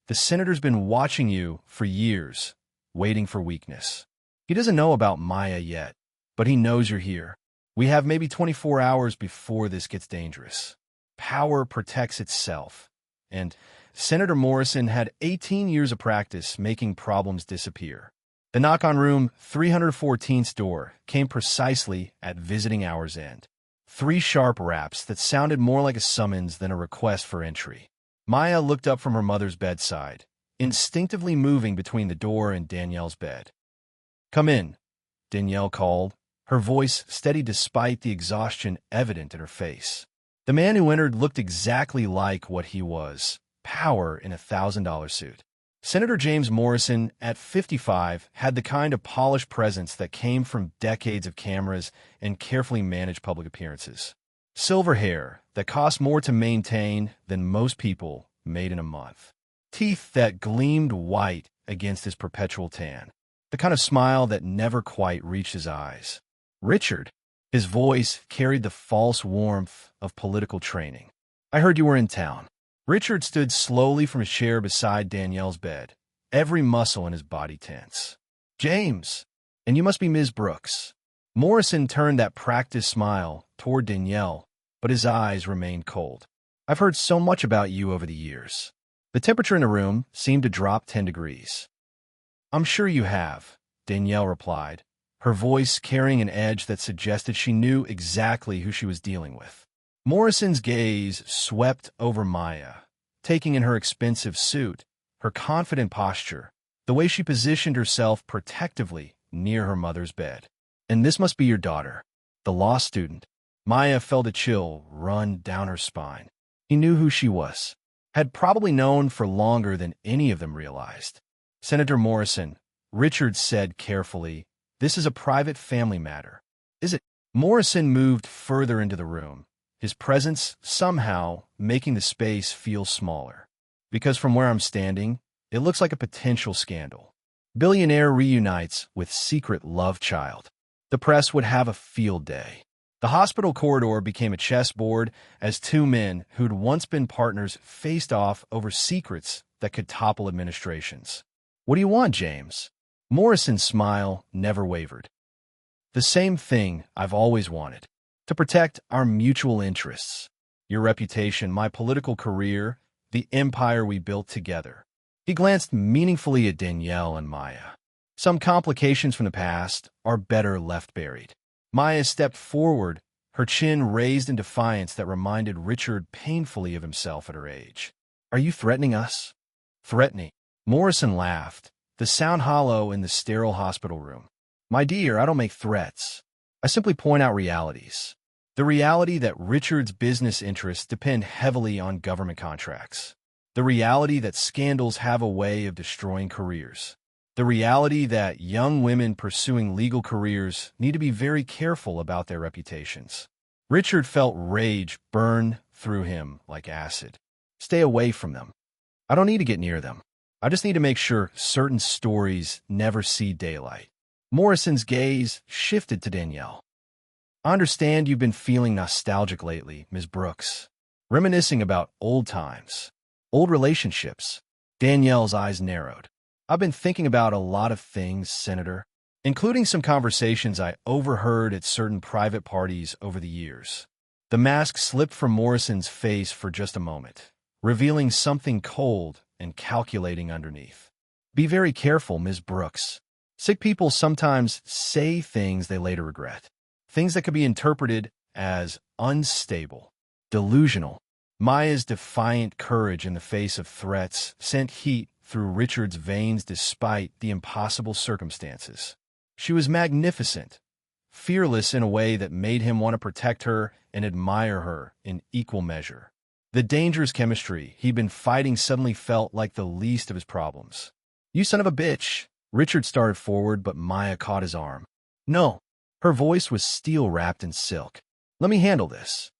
[SPEAKER 1] The senator's been watching you for years, waiting for weakness. He doesn't know about Maya yet, but he knows you're here. We have maybe 24 hours before this gets dangerous. Power protects itself. And Senator Morrison had 18 years of practice making problems disappear. The knock on room 314's door came precisely at visiting hour's end. 3 sharp raps that sounded more like a summons than a request for entry. Maya looked up from her mother's bedside, instinctively moving between the door and Danielle's bed. Come in, Danielle called, her voice steady despite the exhaustion evident in her face. The man who entered looked exactly like what he was, power in a $1,000 suit. Senator James Morrison, at 55, had the kind of polished presence that came from decades of cameras and carefully managed public appearances. Silver hair that cost more to maintain than most people made in a month. Teeth that gleamed white against his perpetual tan. The kind of smile that never quite reached his eyes. Richard. His voice carried the false warmth of political training. I heard you were in town. Richard stood slowly from his chair beside Danielle's bed, every muscle in his body tense. James, and you must be Ms. Brooks. Morrison turned that practiced smile toward Danielle, but his eyes remained cold. I've heard so much about you over the years. The temperature in the room seemed to drop 10 degrees. I'm sure you have, Danielle replied, her voice carrying an edge that suggested she knew exactly who she was dealing with. Morrison's gaze swept over Maya, taking in her expensive suit, her confident posture, the way she positioned herself protectively near her mother's bed. And this must be your daughter, the law student. Maya felt a chill run down her spine. He knew who she was, had probably known for longer than any of them realized. Senator Morrison, Richard said carefully, this is a private family matter. Is it? Morrison moved further into the room, his presence somehow making the space feel smaller. Because from where I'm standing, it looks like a potential scandal. Billionaire reunites with secret love child. The press would have a field day. The hospital corridor became a chessboard as 2 men who'd once been partners faced off over secrets that could topple administrations. What do you want, James? Morrison's smile never wavered. The same thing I've always wanted. To protect our mutual interests. Your reputation, my political career, the empire we built together. He glanced meaningfully at Danielle and Maya. Some complications from the past are better left buried. Maya stepped forward, her chin raised in defiance that reminded Richard painfully of himself at her age. Are you threatening us? Threatening. Morrison laughed, the sound hollow in the sterile hospital room. My dear, I don't make threats. I simply point out realities. The reality that Richard's business interests depend heavily on government contracts. The reality that scandals have a way of destroying careers. The reality that young women pursuing legal careers need to be very careful about their reputations. Richard felt rage burn through him like acid. Stay away from them. I don't need to get near them. I just need to make sure certain stories never see daylight. Morrison's gaze shifted to Danielle. I understand you've been feeling nostalgic lately, Ms. Brooks. Reminiscing about old times, old relationships. Danielle's eyes narrowed. I've been thinking about a lot of things, Senator, including some conversations I overheard at certain private parties over the years. The mask slipped from Morrison's face for just a moment, revealing something cold and calculating underneath. Be very careful, Ms. Brooks. Sick people sometimes say things they later regret. Things that could be interpreted as unstable, delusional. Maya's defiant courage in the face of threats sent heat through Richard's veins despite the impossible circumstances. She was magnificent, fearless in a way that made him want to protect her and admire her in equal measure. The dangerous chemistry he'd been fighting suddenly felt like the least of his problems. You son of a bitch! Richard started forward, but Maya caught his arm. No. Her voice was steel-wrapped in silk. Let me handle this.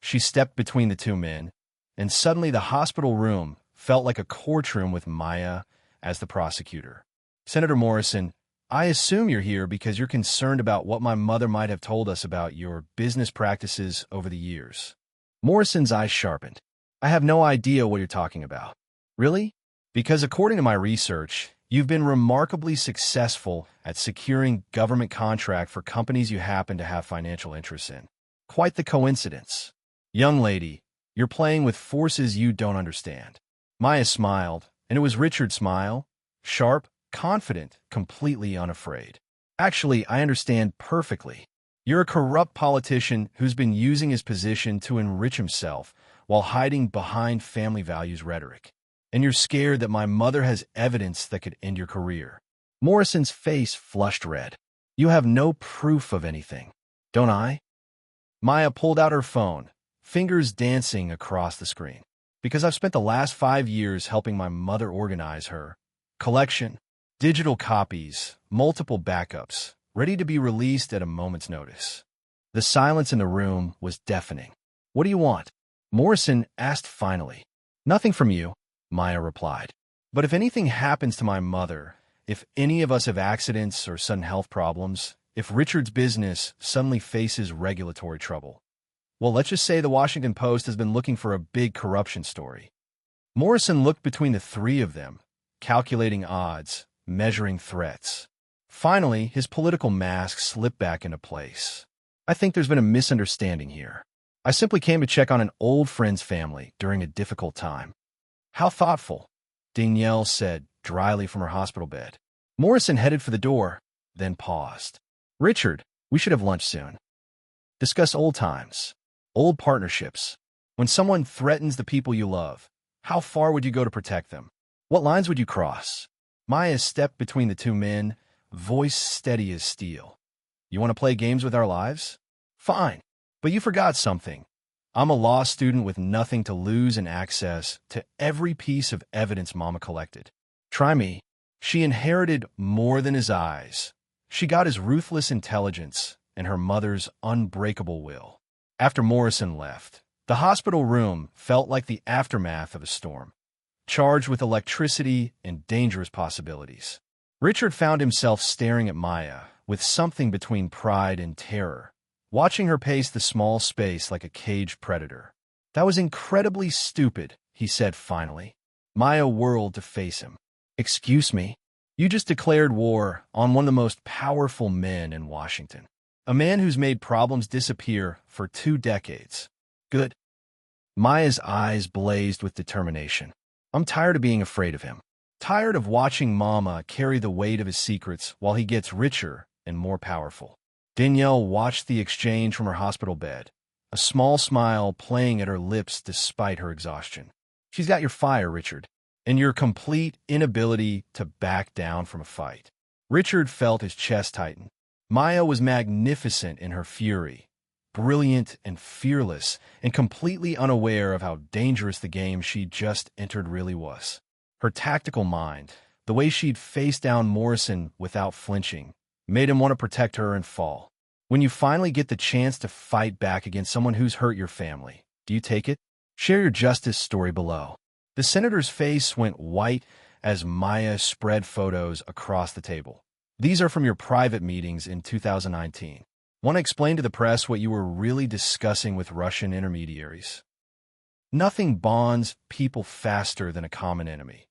[SPEAKER 1] She stepped between the two men, and suddenly the hospital room felt like a courtroom with Maya as the prosecutor. Senator Morrison, I assume you're here because you're concerned about what my mother might have told us about your business practices over the years. Morrison's eyes sharpened. I have no idea what you're talking about. Really? Because according to my research, you've been remarkably successful at securing government contract for companies you happen to have financial interests in. Quite the coincidence. Young lady, you're playing with forces you don't understand. Maya smiled, and it was Richard's smile, sharp, confident, completely unafraid. Actually, I understand perfectly. You're a corrupt politician who's been using his position to enrich himself while hiding behind family values rhetoric. And you're scared that my mother has evidence that could end your career. Morrison's face flushed red. You have no proof of anything, don't I? Maya pulled out her phone, fingers dancing across the screen. Because I've spent the last 5 years helping my mother organize her collection, digital copies, multiple backups, ready to be released at a moment's notice. The silence in the room was deafening. What do you want? Morrison asked finally. Nothing from you, Maya replied. But if anything happens to my mother, if any of us have accidents or sudden health problems, if Richard's business suddenly faces regulatory trouble, well, let's just say the Washington Post has been looking for a big corruption story. Morrison looked between the three of them, calculating odds, measuring threats. Finally, his political mask slipped back into place. I think there's been a misunderstanding here. I simply came to check on an old friend's family during a difficult time. How thoughtful, Danielle said dryly from her hospital bed. Morrison headed for the door, then paused. Richard, we should have lunch soon. Discuss old times, old partnerships. When someone threatens the people you love, how far would you go to protect them? What lines would you cross? Maya stepped between the two men, voice steady as steel. You want to play games with our lives? Fine. But you forgot something. I'm a law student with nothing to lose and access to every piece of evidence Mama collected. Try me. She inherited more than his eyes. She got his ruthless intelligence and her mother's unbreakable will. After Morrison left, the hospital room felt like the aftermath of a storm, charged with electricity and dangerous possibilities. Richard found himself staring at Maya with something between pride and terror, watching her pace the small space like a caged predator. That was incredibly stupid, he said finally. Maya whirled to face him. Excuse me? You just declared war on one of the most powerful men in Washington. A man who's made problems disappear for 2 decades. Good. Maya's eyes blazed with determination. I'm tired of being afraid of him. Tired of watching Mama carry the weight of his secrets while he gets richer and more powerful. Danielle watched the exchange from her hospital bed, a small smile playing at her lips despite her exhaustion. She's got your fire, Richard, and your complete inability to back down from a fight. Richard felt his chest tighten. Maya was magnificent in her fury, brilliant and fearless, and completely unaware of how dangerous the game she'd just entered really was. Her tactical mind, the way she'd faced down Morrison without flinching, made him want to protect her and fall. When you finally get the chance to fight back against someone who's hurt your family, do you take it? Share your justice story below. The senator's face went white as Maya spread photos across the table. These are from your private meetings in 2019. Want to explain to the press what you were really discussing with Russian intermediaries? Nothing bonds people faster than a common enemy,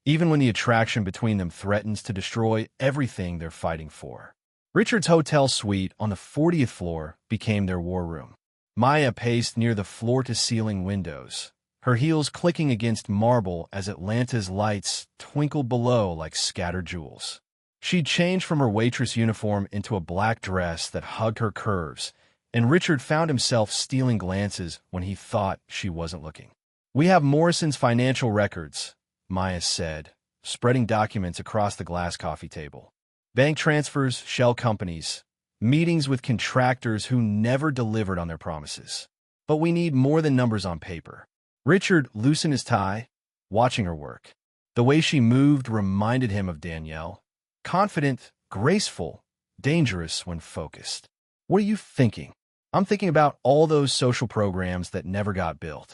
[SPEAKER 1] even when the attraction between them threatens to destroy everything they're fighting for. Richard's hotel suite on the 40th floor became their war room. Maya paced near the floor-to-ceiling windows, her heels clicking against marble as Atlanta's lights twinkled below like scattered jewels. She'd changed from her waitress uniform into a black dress that hugged her curves, and Richard found himself stealing glances when he thought she wasn't looking. We have Morrison's financial records, Maya said, spreading documents across the glass coffee table. Bank transfers, shell companies, meetings with contractors who never delivered on their promises. But we need more than numbers on paper. Richard loosened his tie, watching her work. The way she moved reminded him of Danielle. Confident, graceful, dangerous when focused. What are you thinking? I'm thinking about all those social programs that never got built.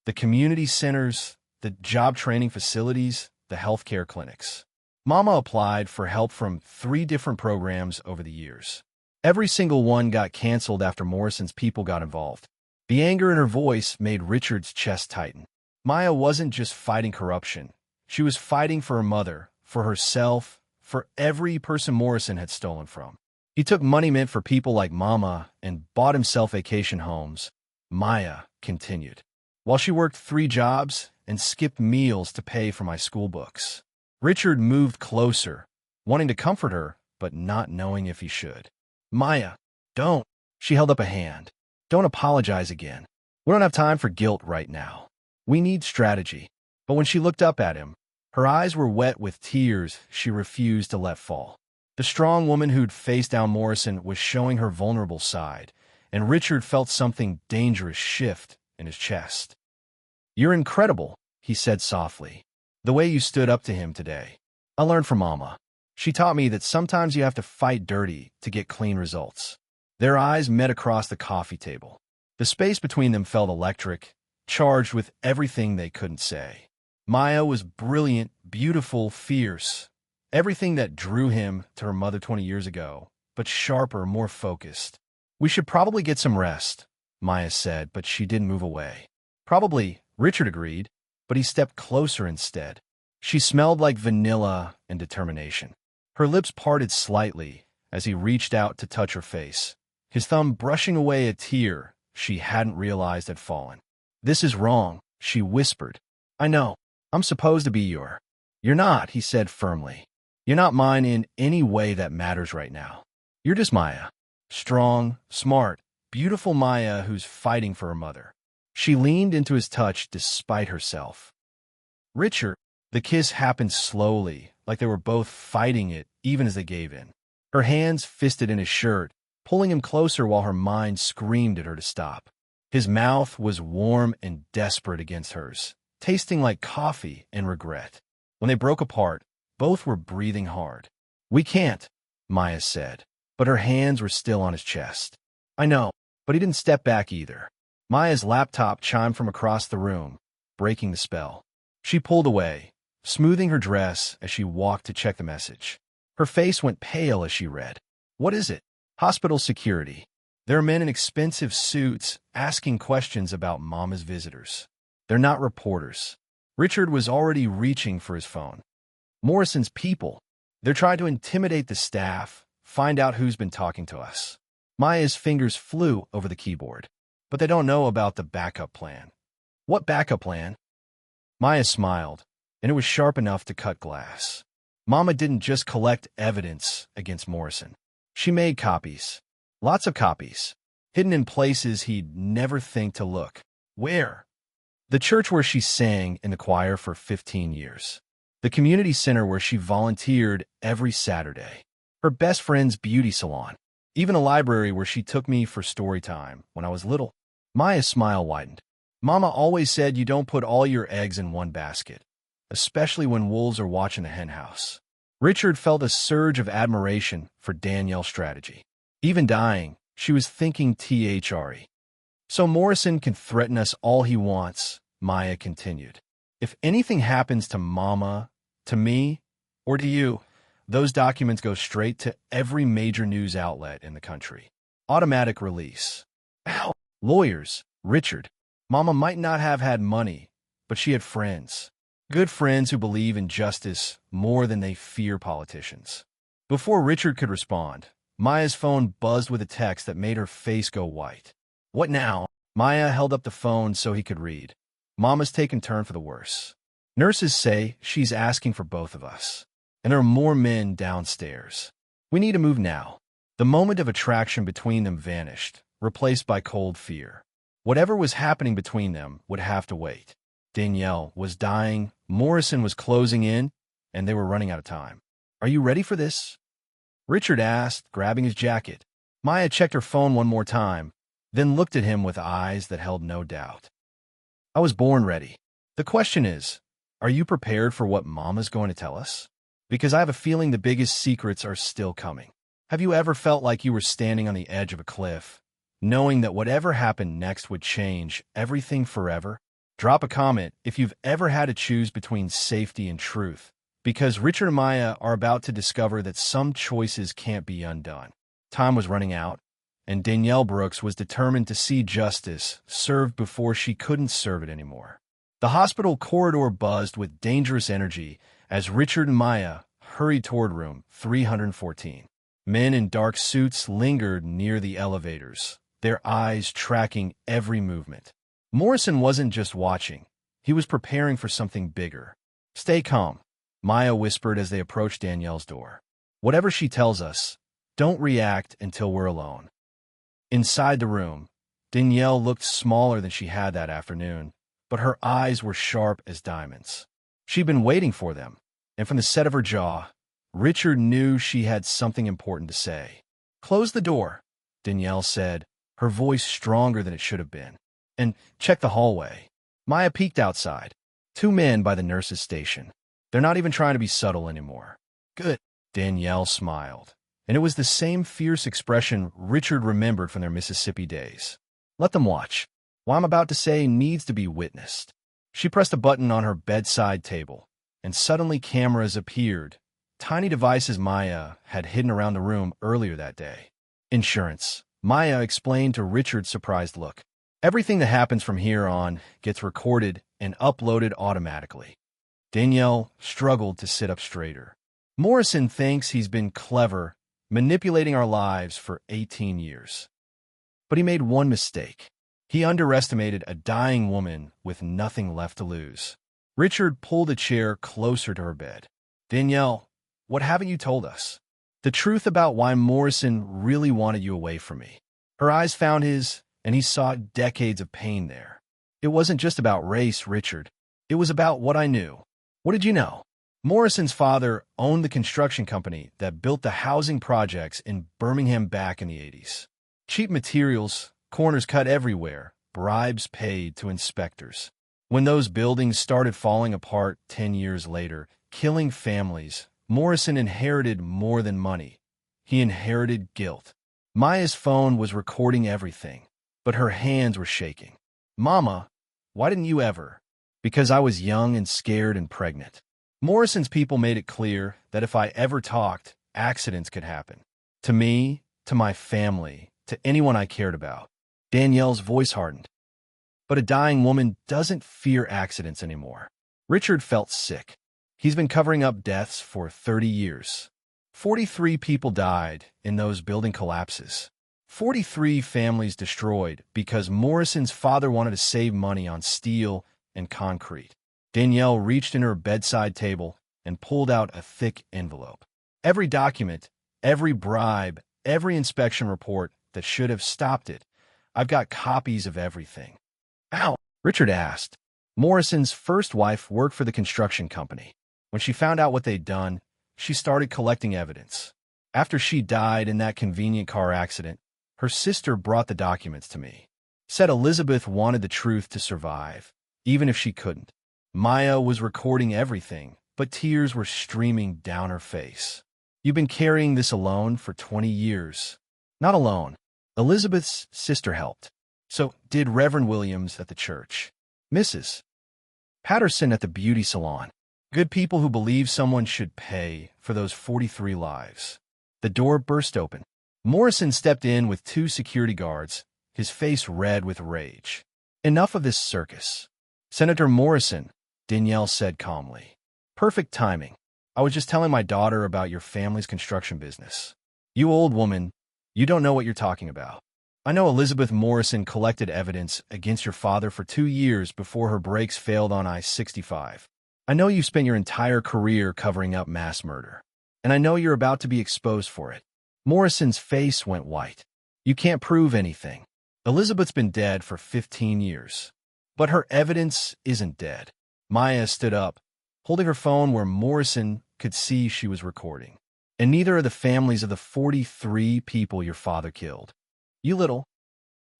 [SPEAKER 1] The community centers, the job training facilities, the healthcare clinics. Mama applied for help from 3 different programs over the years. Every single one got canceled after Morrison's people got involved. The anger in her voice made Richard's chest tighten. Maya wasn't just fighting corruption. She was fighting for her mother, for herself, for every person Morrison had stolen from. He took money meant for people like Mama and bought himself vacation homes. Maya continued, while she worked 3 jobs and skipped meals to pay for my school books. Richard moved closer, wanting to comfort her, but not knowing if he should. Maya, don't. She held up a hand. Don't apologize again. We don't have time for guilt right now. We need strategy. But when she looked up at him, her eyes were wet with tears she refused to let fall. The strong woman who'd faced down Morrison was showing her vulnerable side, and Richard felt something dangerous shift in his chest. You're incredible, he said softly. The way you stood up to him today. I learned from Mama. She taught me that sometimes you have to fight dirty to get clean results. Their eyes met across the coffee table. The space between them felt electric, charged with everything they couldn't say. Maya was brilliant, beautiful, fierce. Everything that drew him to her mother 20 years ago, but sharper, more focused. We should probably get some rest, Maya said, but she didn't move away. Probably, Richard agreed, but he stepped closer instead. She smelled like vanilla and determination. Her lips parted slightly as he reached out to touch her face, his thumb brushing away a tear she hadn't realized had fallen. This is wrong, she whispered. I know. I'm supposed to be your. You're not, he said firmly. You're not mine in any way that matters right now. You're just Maya. Strong, smart, beautiful Maya who's fighting for her mother. She leaned into his touch despite herself. Richard, the kiss happened slowly, like they were both fighting it even as they gave in. Her hands fisted in his shirt, pulling him closer while her mind screamed at her to stop. His mouth was warm and desperate against hers, tasting like coffee and regret. When they broke apart, both were breathing hard. We can't, Maya said, but her hands were still on his chest. I know, but he didn't step back either. Maya's laptop chimed from across the room, breaking the spell. She pulled away, smoothing her dress as she walked to check the message. Her face went pale as she read. What is it? Hospital security. There are men in expensive suits asking questions about Mama's visitors. They're not reporters. Richard was already reaching for his phone. Morrison's people. They're trying to intimidate the staff, find out who's been talking to us. Maya's fingers flew over the keyboard. But they don't know about the backup plan. What backup plan? Maya smiled, and it was sharp enough to cut glass. Mama didn't just collect evidence against Morrison. She made copies. Lots of copies. Hidden in places he'd never think to look. Where? The church where she sang in the choir for 15 years. The community center where she volunteered every Saturday. Her best friend's beauty salon. Even a library where she took me for story time when I was little. Maya's smile widened. Mama always said you don't put all your eggs in one basket, especially when wolves are watching the henhouse. Richard felt a surge of admiration for Danielle's strategy. Even dying, she was thinking THRE. So Morrison can threaten us all he wants, Maya continued. If anything happens to Mama, to me, or to you, those documents go straight to every major news outlet in the country. Automatic release. Ow. Lawyers, Richard. Mama might not have had money, but she had friends. Good friends who believe in justice more than they fear politicians. Before Richard could respond, Maya's phone buzzed with a text that made her face go white. What now? Maya held up the phone so he could read. Mama's taken turn for the worse. Nurses say she's asking for both of us. And there are more men downstairs. We need to move now. The moment of attraction between them vanished, replaced by cold fear. Whatever was happening between them would have to wait. Danielle was dying, Morrison was closing in, and they were running out of time. Are you ready for this? Richard asked, grabbing his jacket. Maya checked her phone one more time, then looked at him with eyes that held no doubt. I was born ready. The question is, are you prepared for what Mama's going to tell us? Because I have a feeling the biggest secrets are still coming. Have you ever felt like you were standing on the edge of a cliff, knowing that whatever happened next would change everything forever? Drop a comment if you've ever had to choose between safety and truth, because Richard and Maya are about to discover that some choices can't be undone. Time was running out, and Danielle Brooks was determined to see justice served before she couldn't serve it anymore. The hospital corridor buzzed with dangerous energy as Richard and Maya hurried toward room 314. Men in dark suits lingered near the elevators, their eyes tracking every movement. Morrison wasn't just watching. He was preparing for something bigger. Stay calm, Maya whispered as they approached Danielle's door. Whatever she tells us, don't react until we're alone. Inside the room, Danielle looked smaller than she had that afternoon, but her eyes were sharp as diamonds. She'd been waiting for them, and from the set of her jaw, Richard knew she had something important to say. Close the door, Danielle said, her voice stronger than it should have been. And check the hallway. Maya peeked outside. 2 men by the nurse's station. They're not even trying to be subtle anymore. Good. Danielle smiled, and it was the same fierce expression Richard remembered from their Mississippi days. Let them watch. What I'm about to say needs to be witnessed. She pressed a button on her bedside table, and suddenly cameras appeared, tiny devices Maya had hidden around the room earlier that day. Insurance, Maya explained to Richard's surprised look. Everything that happens from here on gets recorded and uploaded automatically. Danielle struggled to sit up straighter. Morrison thinks he's been clever, manipulating our lives for 18 years. But he made one mistake. He underestimated a dying woman with nothing left to lose. Richard pulled a chair closer to her bed. Danielle, what haven't you told us? The truth about why Morrison really wanted you away from me. Her eyes found his, and he saw decades of pain there. It wasn't just about race, Richard. It was about what I knew. What did you know? Morrison's father owned the construction company that built the housing projects in Birmingham back in the 80s. Cheap materials, corners cut everywhere, bribes paid to inspectors. When those buildings started falling apart 10 years later, killing families, Morrison inherited more than money. He inherited guilt. Maya's phone was recording everything, but her hands were shaking. Mama, why didn't you ever? Because I was young and scared and pregnant. Morrison's people made it clear that if I ever talked, accidents could happen. To me, to my family, to anyone I cared about. Danielle's voice hardened. But a dying woman doesn't fear accidents anymore. Richard felt sick. He's been covering up deaths for 30 years. 43 people died in those building collapses. 43 families destroyed because Morrison's father wanted to save money on steel and concrete. Danielle reached in her bedside table and pulled out a thick envelope. Every document, every bribe, every inspection report that should have stopped it. I've got copies of everything. Ow, Richard asked. Morrison's first wife worked for the construction company. When she found out what they'd done, she started collecting evidence. After she died in that convenient car accident, her sister brought the documents to me. Said Elizabeth wanted the truth to survive, even if she couldn't. Maya was recording everything, but tears were streaming down her face. You've been carrying this alone for 20 years. Not alone. Elizabeth's sister helped. So did Reverend Williams at the church. Mrs. Patterson at the beauty salon. Good people who believe someone should pay for those 43 lives. The door burst open. Morrison stepped in with 2 security guards, his face red with rage. Enough of this circus. Senator Morrison, Danielle said calmly. Perfect timing. I was just telling my daughter about your family's construction business. You old woman, you don't know what you're talking about. I know Elizabeth Morrison collected evidence against your father for 2 years before her brakes failed on I-65. I know you spent your entire career covering up mass murder. And I know you're about to be exposed for it. Morrison's face went white. You can't prove anything. Elizabeth's been dead for 15 years. But her evidence isn't dead. Maya stood up, holding her phone where Morrison could see she was recording. And neither are the families of the 43 people your father killed. You little.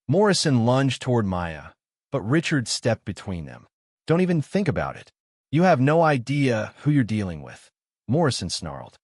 [SPEAKER 1] Morrison lunged toward Maya, but Richard stepped between them. Don't even think about it. You have no idea who you're dealing with. Morrison snarled.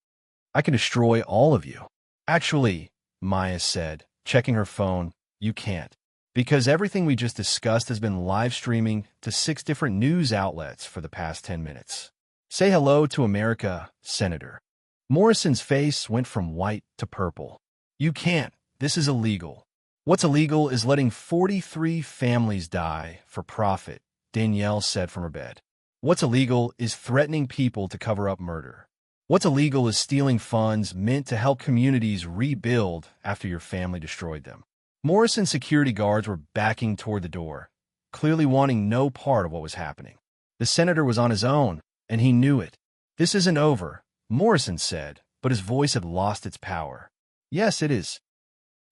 [SPEAKER 1] I can destroy all of you. Actually, Maya said, checking her phone, you can't. Because everything we just discussed has been live streaming to 6 different news outlets for the past 10 minutes. Say hello to America, Senator. Morrison's face went from white to purple. You can't. This is illegal. What's illegal is letting 43 families die for profit, Danielle said from her bed. What's illegal is threatening people to cover up murder. What's illegal is stealing funds meant to help communities rebuild after your family destroyed them. Morrison's security guards were backing toward the door, clearly wanting no part of what was happening. The senator was on his own, and he knew it. This isn't over, Morrison said, but his voice had lost its power. Yes, it is.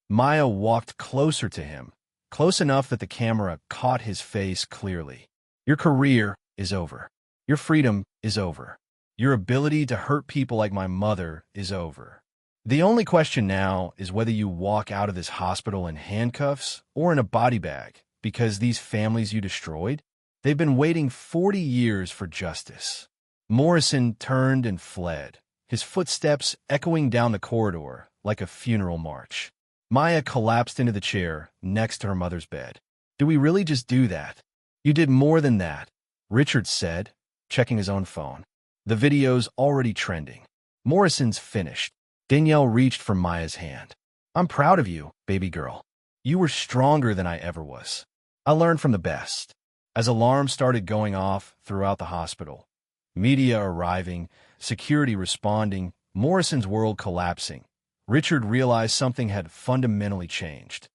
[SPEAKER 1] Maya walked closer to him, close enough that the camera caught his face clearly. Your career is over. Your freedom is over. Your ability to hurt people like my mother is over. The only question now is whether you walk out of this hospital in handcuffs or in a body bag, because these families you destroyed, they've been waiting 40 years for justice. Morrison turned and fled, his footsteps echoing down the corridor like a funeral march. Maya collapsed into the chair next to her mother's bed. Do we really just do that? You did more than that, Richard said, checking his own phone. The video's already trending. Morrison's finished. Danielle reached for Maya's hand. I'm proud of you, baby girl. You were stronger than I ever was. I learned from the best. As alarms started going off throughout the hospital, media arriving, security responding, Morrison's world collapsing, Richard realized something had fundamentally changed.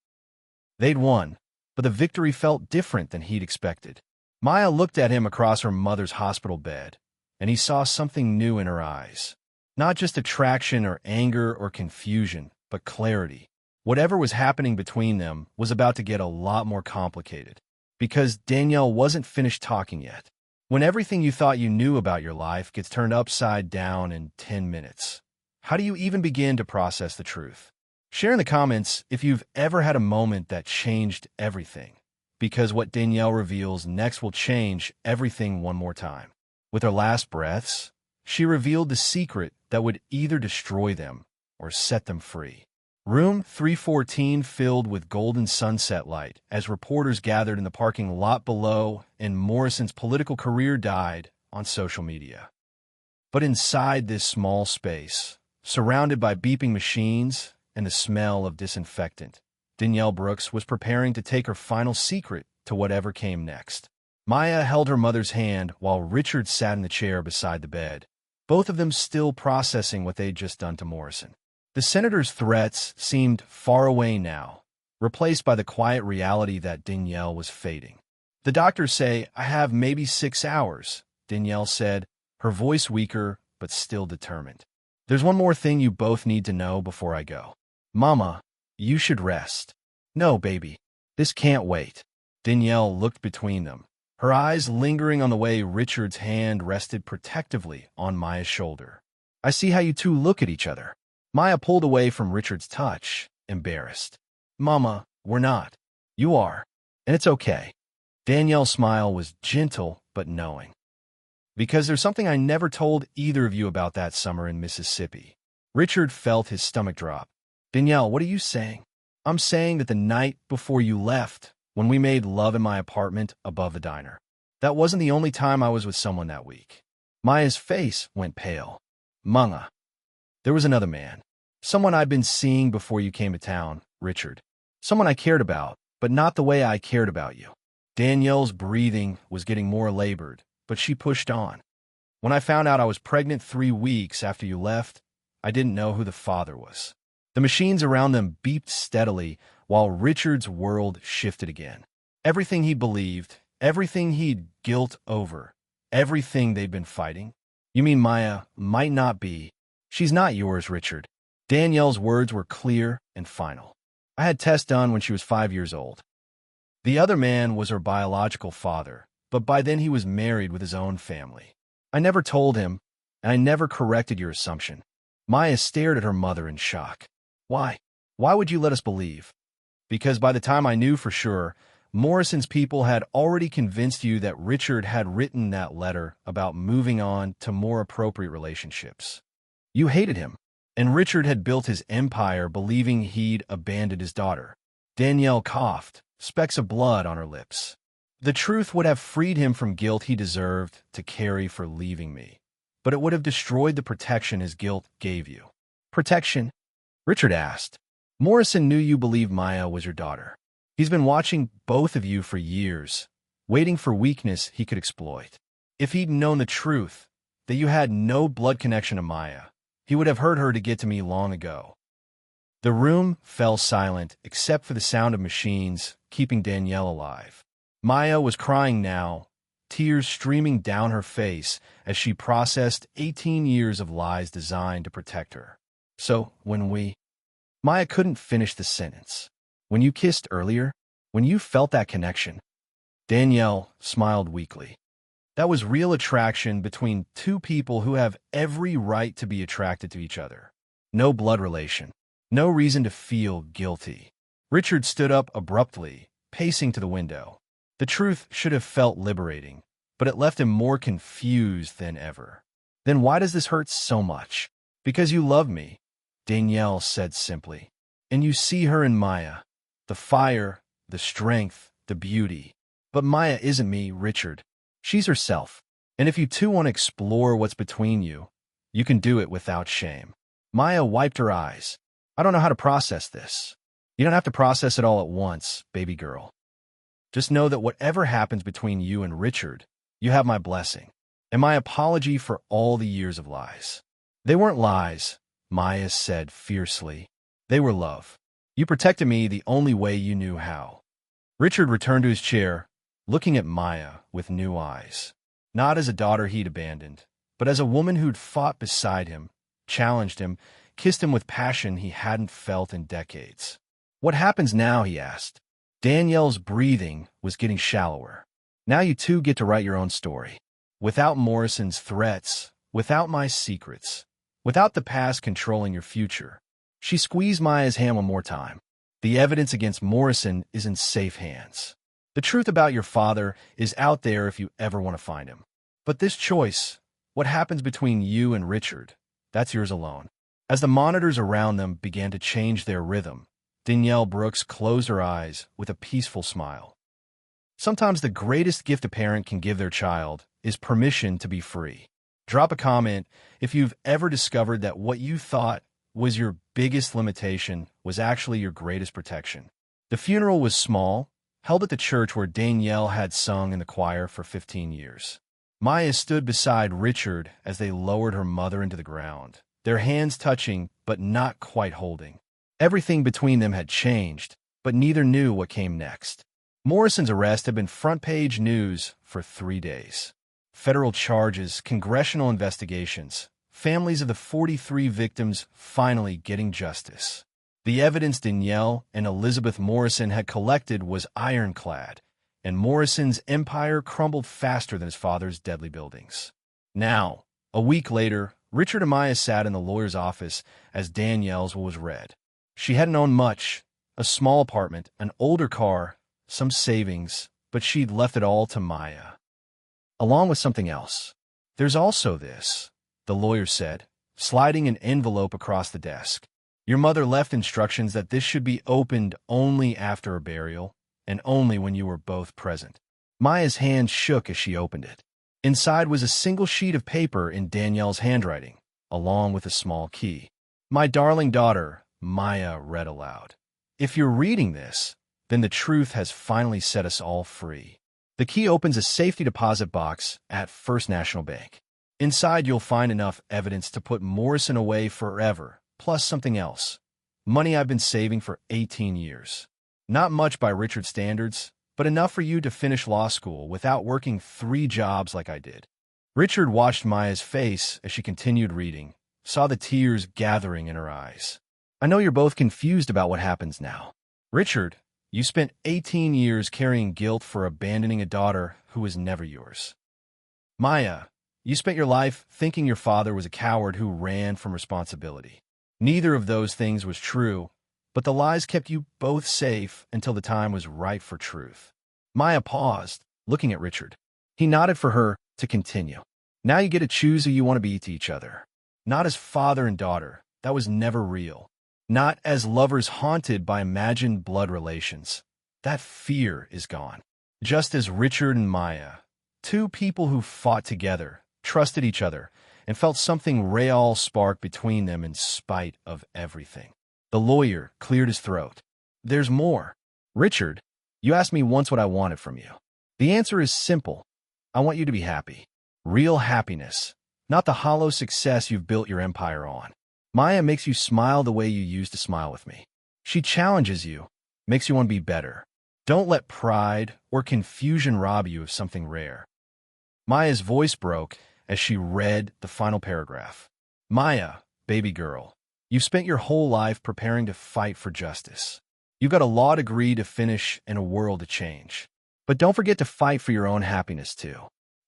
[SPEAKER 1] They'd won, but the victory felt different than he'd expected. Maya looked at him across her mother's hospital bed, and he saw something new in her eyes. Not just attraction or anger or confusion, but clarity. Whatever was happening between them was about to get a lot more complicated, because Danielle wasn't finished talking yet. When everything you thought you knew about your life gets turned upside down in 10 minutes, how do you even begin to process the truth? Share in the comments if you've ever had a moment that changed everything, because what Danielle reveals next will change everything one more time. With her last breaths, she revealed the secret that would either destroy them or set them free. Room 314 filled with golden sunset light as reporters gathered in the parking lot below and Morrison's political career died on social media. But inside this small space, surrounded by beeping machines and the smell of disinfectant, Danielle Brooks was preparing to take her final secret to whatever came next. Maya held her mother's hand while Richard sat in the chair beside the bed, both of them still processing what they'd just done to Morrison. The senator's threats seemed far away now, replaced by the quiet reality that Danielle was fading. The doctors say I have maybe 6 hours, Danielle said, her voice weaker but still determined. There's one more thing you both need to know before I go. Mama, you should rest. No, baby. This can't wait. Danielle looked between them, her eyes lingering on the way Richard's hand rested protectively on Maya's shoulder. I see how you two look at each other. Maya pulled away from Richard's touch, embarrassed. Mama, we're not. You are. And it's okay. Danielle's smile was gentle but knowing. Because there's something I never told either of you about that summer in Mississippi. Richard felt his stomach drop. Danielle, what are you saying? I'm saying that the night before you left, when we made love in my apartment above the diner, that wasn't the only time I was with someone that week. Maya's face went pale. Manga. There was another man. Someone I'd been seeing before you came to town, Richard. Someone I cared about, but not the way I cared about you. Danielle's breathing was getting more labored, but she pushed on. When I found out I was pregnant 3 weeks after you left, I didn't know who the father was. The machines around them beeped steadily while Richard's world shifted again. Everything he believed, everything he'd guilt over, everything they'd been fighting. You mean Maya might not be. She's not yours, Richard. Danielle's words were clear and final. I had tests done when she was 5 years old. The other man was her biological father, but by then he was married with his own family. I never told him, and I never corrected your assumption. Maya stared at her mother in shock. Why? Why would you let us believe? Because by the time I knew for sure, Morrison's people had already convinced you that Richard had written that letter about moving on to more appropriate relationships. You hated him, and Richard had built his empire believing he'd abandoned his daughter. Danielle coughed, specks of blood on her lips. The truth would have freed him from guilt he deserved to carry for leaving me, but it would have destroyed the protection his guilt gave you. Protection? Richard asked. Morrison knew you believed Maya was your daughter. He's been watching both of you for years, waiting for weakness he could exploit. If he'd known the truth, that you had no blood connection to Maya, he would have hurt her to get to me long ago. The room fell silent except for the sound of machines keeping Danielle alive. Maya was crying now, tears streaming down her face as she processed 18 years of lies designed to protect her. So, Maya couldn't finish the sentence. When you kissed earlier, when you felt that connection, Danielle smiled weakly. That was real attraction between two people who have every right to be attracted to each other. No blood relation, no reason to feel guilty. Richard stood up abruptly, pacing to the window. The truth should have felt liberating, but it left him more confused than ever. Then why does this hurt so much? Because you love me, Danielle said simply. And you see her in Maya. The fire, the strength, the beauty. But Maya isn't me, Richard. She's herself. And if you two want to explore what's between you, you can do it without shame. Maya wiped her eyes. I don't know how to process this. You don't have to process it all at once, baby girl. Just know that whatever happens between you and Richard, you have my blessing, and my apology for all the years of lies. They weren't lies, Maya said fiercely. They were love. You protected me the only way you knew how. Richard returned to his chair, looking at Maya with new eyes. Not as a daughter he'd abandoned, but as a woman who'd fought beside him, challenged him, kissed him with passion he hadn't felt in decades. What happens now, he asked. Danielle's breathing was getting shallower. Now you two get to write your own story. Without Morrison's threats, without my secrets, without the past controlling your future. She squeezed Maya's hand one more time. The evidence against Morrison is in safe hands. The truth about your father is out there if you ever want to find him. But this choice, what happens between you and Richard, that's yours alone. As the monitors around them began to change their rhythm, Danielle Brooks closed her eyes with a peaceful smile. Sometimes the greatest gift a parent can give their child is permission to be free. Drop a comment if you've ever discovered that what you thought was your biggest limitation was actually your greatest protection. The funeral was small, held at the church where Danielle had sung in the choir for 15 years. Maya stood beside Richard as they lowered her mother into the ground, their hands touching but not quite holding. Everything between them had changed, but neither knew what came next. Morrison's arrest had been front-page news for 3 days. Federal charges, congressional investigations, families of the 43 victims finally getting justice. The evidence Danielle and Elizabeth Morrison had collected was ironclad, and Morrison's empire crumbled faster than his father's deadly buildings. Now, a week later, Richard and Maya sat in the lawyer's office as Danielle's will was read. She hadn't owned much, a small apartment, an older car, some savings, but she'd left it all to Maya. Along with something else. There's also this, the lawyer said, sliding an envelope across the desk. Your mother left instructions that this should be opened only after a burial, and only when you were both present. Maya's hand shook as she opened it. Inside was a single sheet of paper in Danielle's handwriting, along with a small key. My darling daughter, Maya read aloud. If you're reading this, then the truth has finally set us all free. The key opens a safety deposit box at First National Bank. Inside you'll find enough evidence to put Morrison away forever, plus something else. Money I've been saving for 18 years. Not much by Richard's standards, but enough for you to finish law school without working 3 jobs like I did. Richard watched Maya's face as she continued reading, saw the tears gathering in her eyes. I know you're both confused about what happens now. Richard, you spent 18 years carrying guilt for abandoning a daughter who was never yours. Maya, you spent your life thinking your father was a coward who ran from responsibility. Neither of those things was true, but the lies kept you both safe until the time was right for truth. Maya paused, looking at Richard. He nodded for her to continue. Now you get to choose who you want to be to each other. Not as father and daughter, that was never real. Not as lovers haunted by imagined blood relations. That fear is gone. Just as Richard and Maya, 2 people who fought together, trusted each other, and felt something real spark between them in spite of everything. The lawyer cleared his throat. There's more. Richard, you asked me once what I wanted from you. The answer is simple. I want you to be happy. Real happiness, not the hollow success you've built your empire on. Maya makes you smile the way you used to smile with me. She challenges you, makes you want to be better. Don't let pride or confusion rob you of something rare. Maya's voice broke as she read the final paragraph. Maya, baby girl, you've spent your whole life preparing to fight for justice. You've got a law degree to finish and a world to change. But don't forget to fight for your own happiness, too.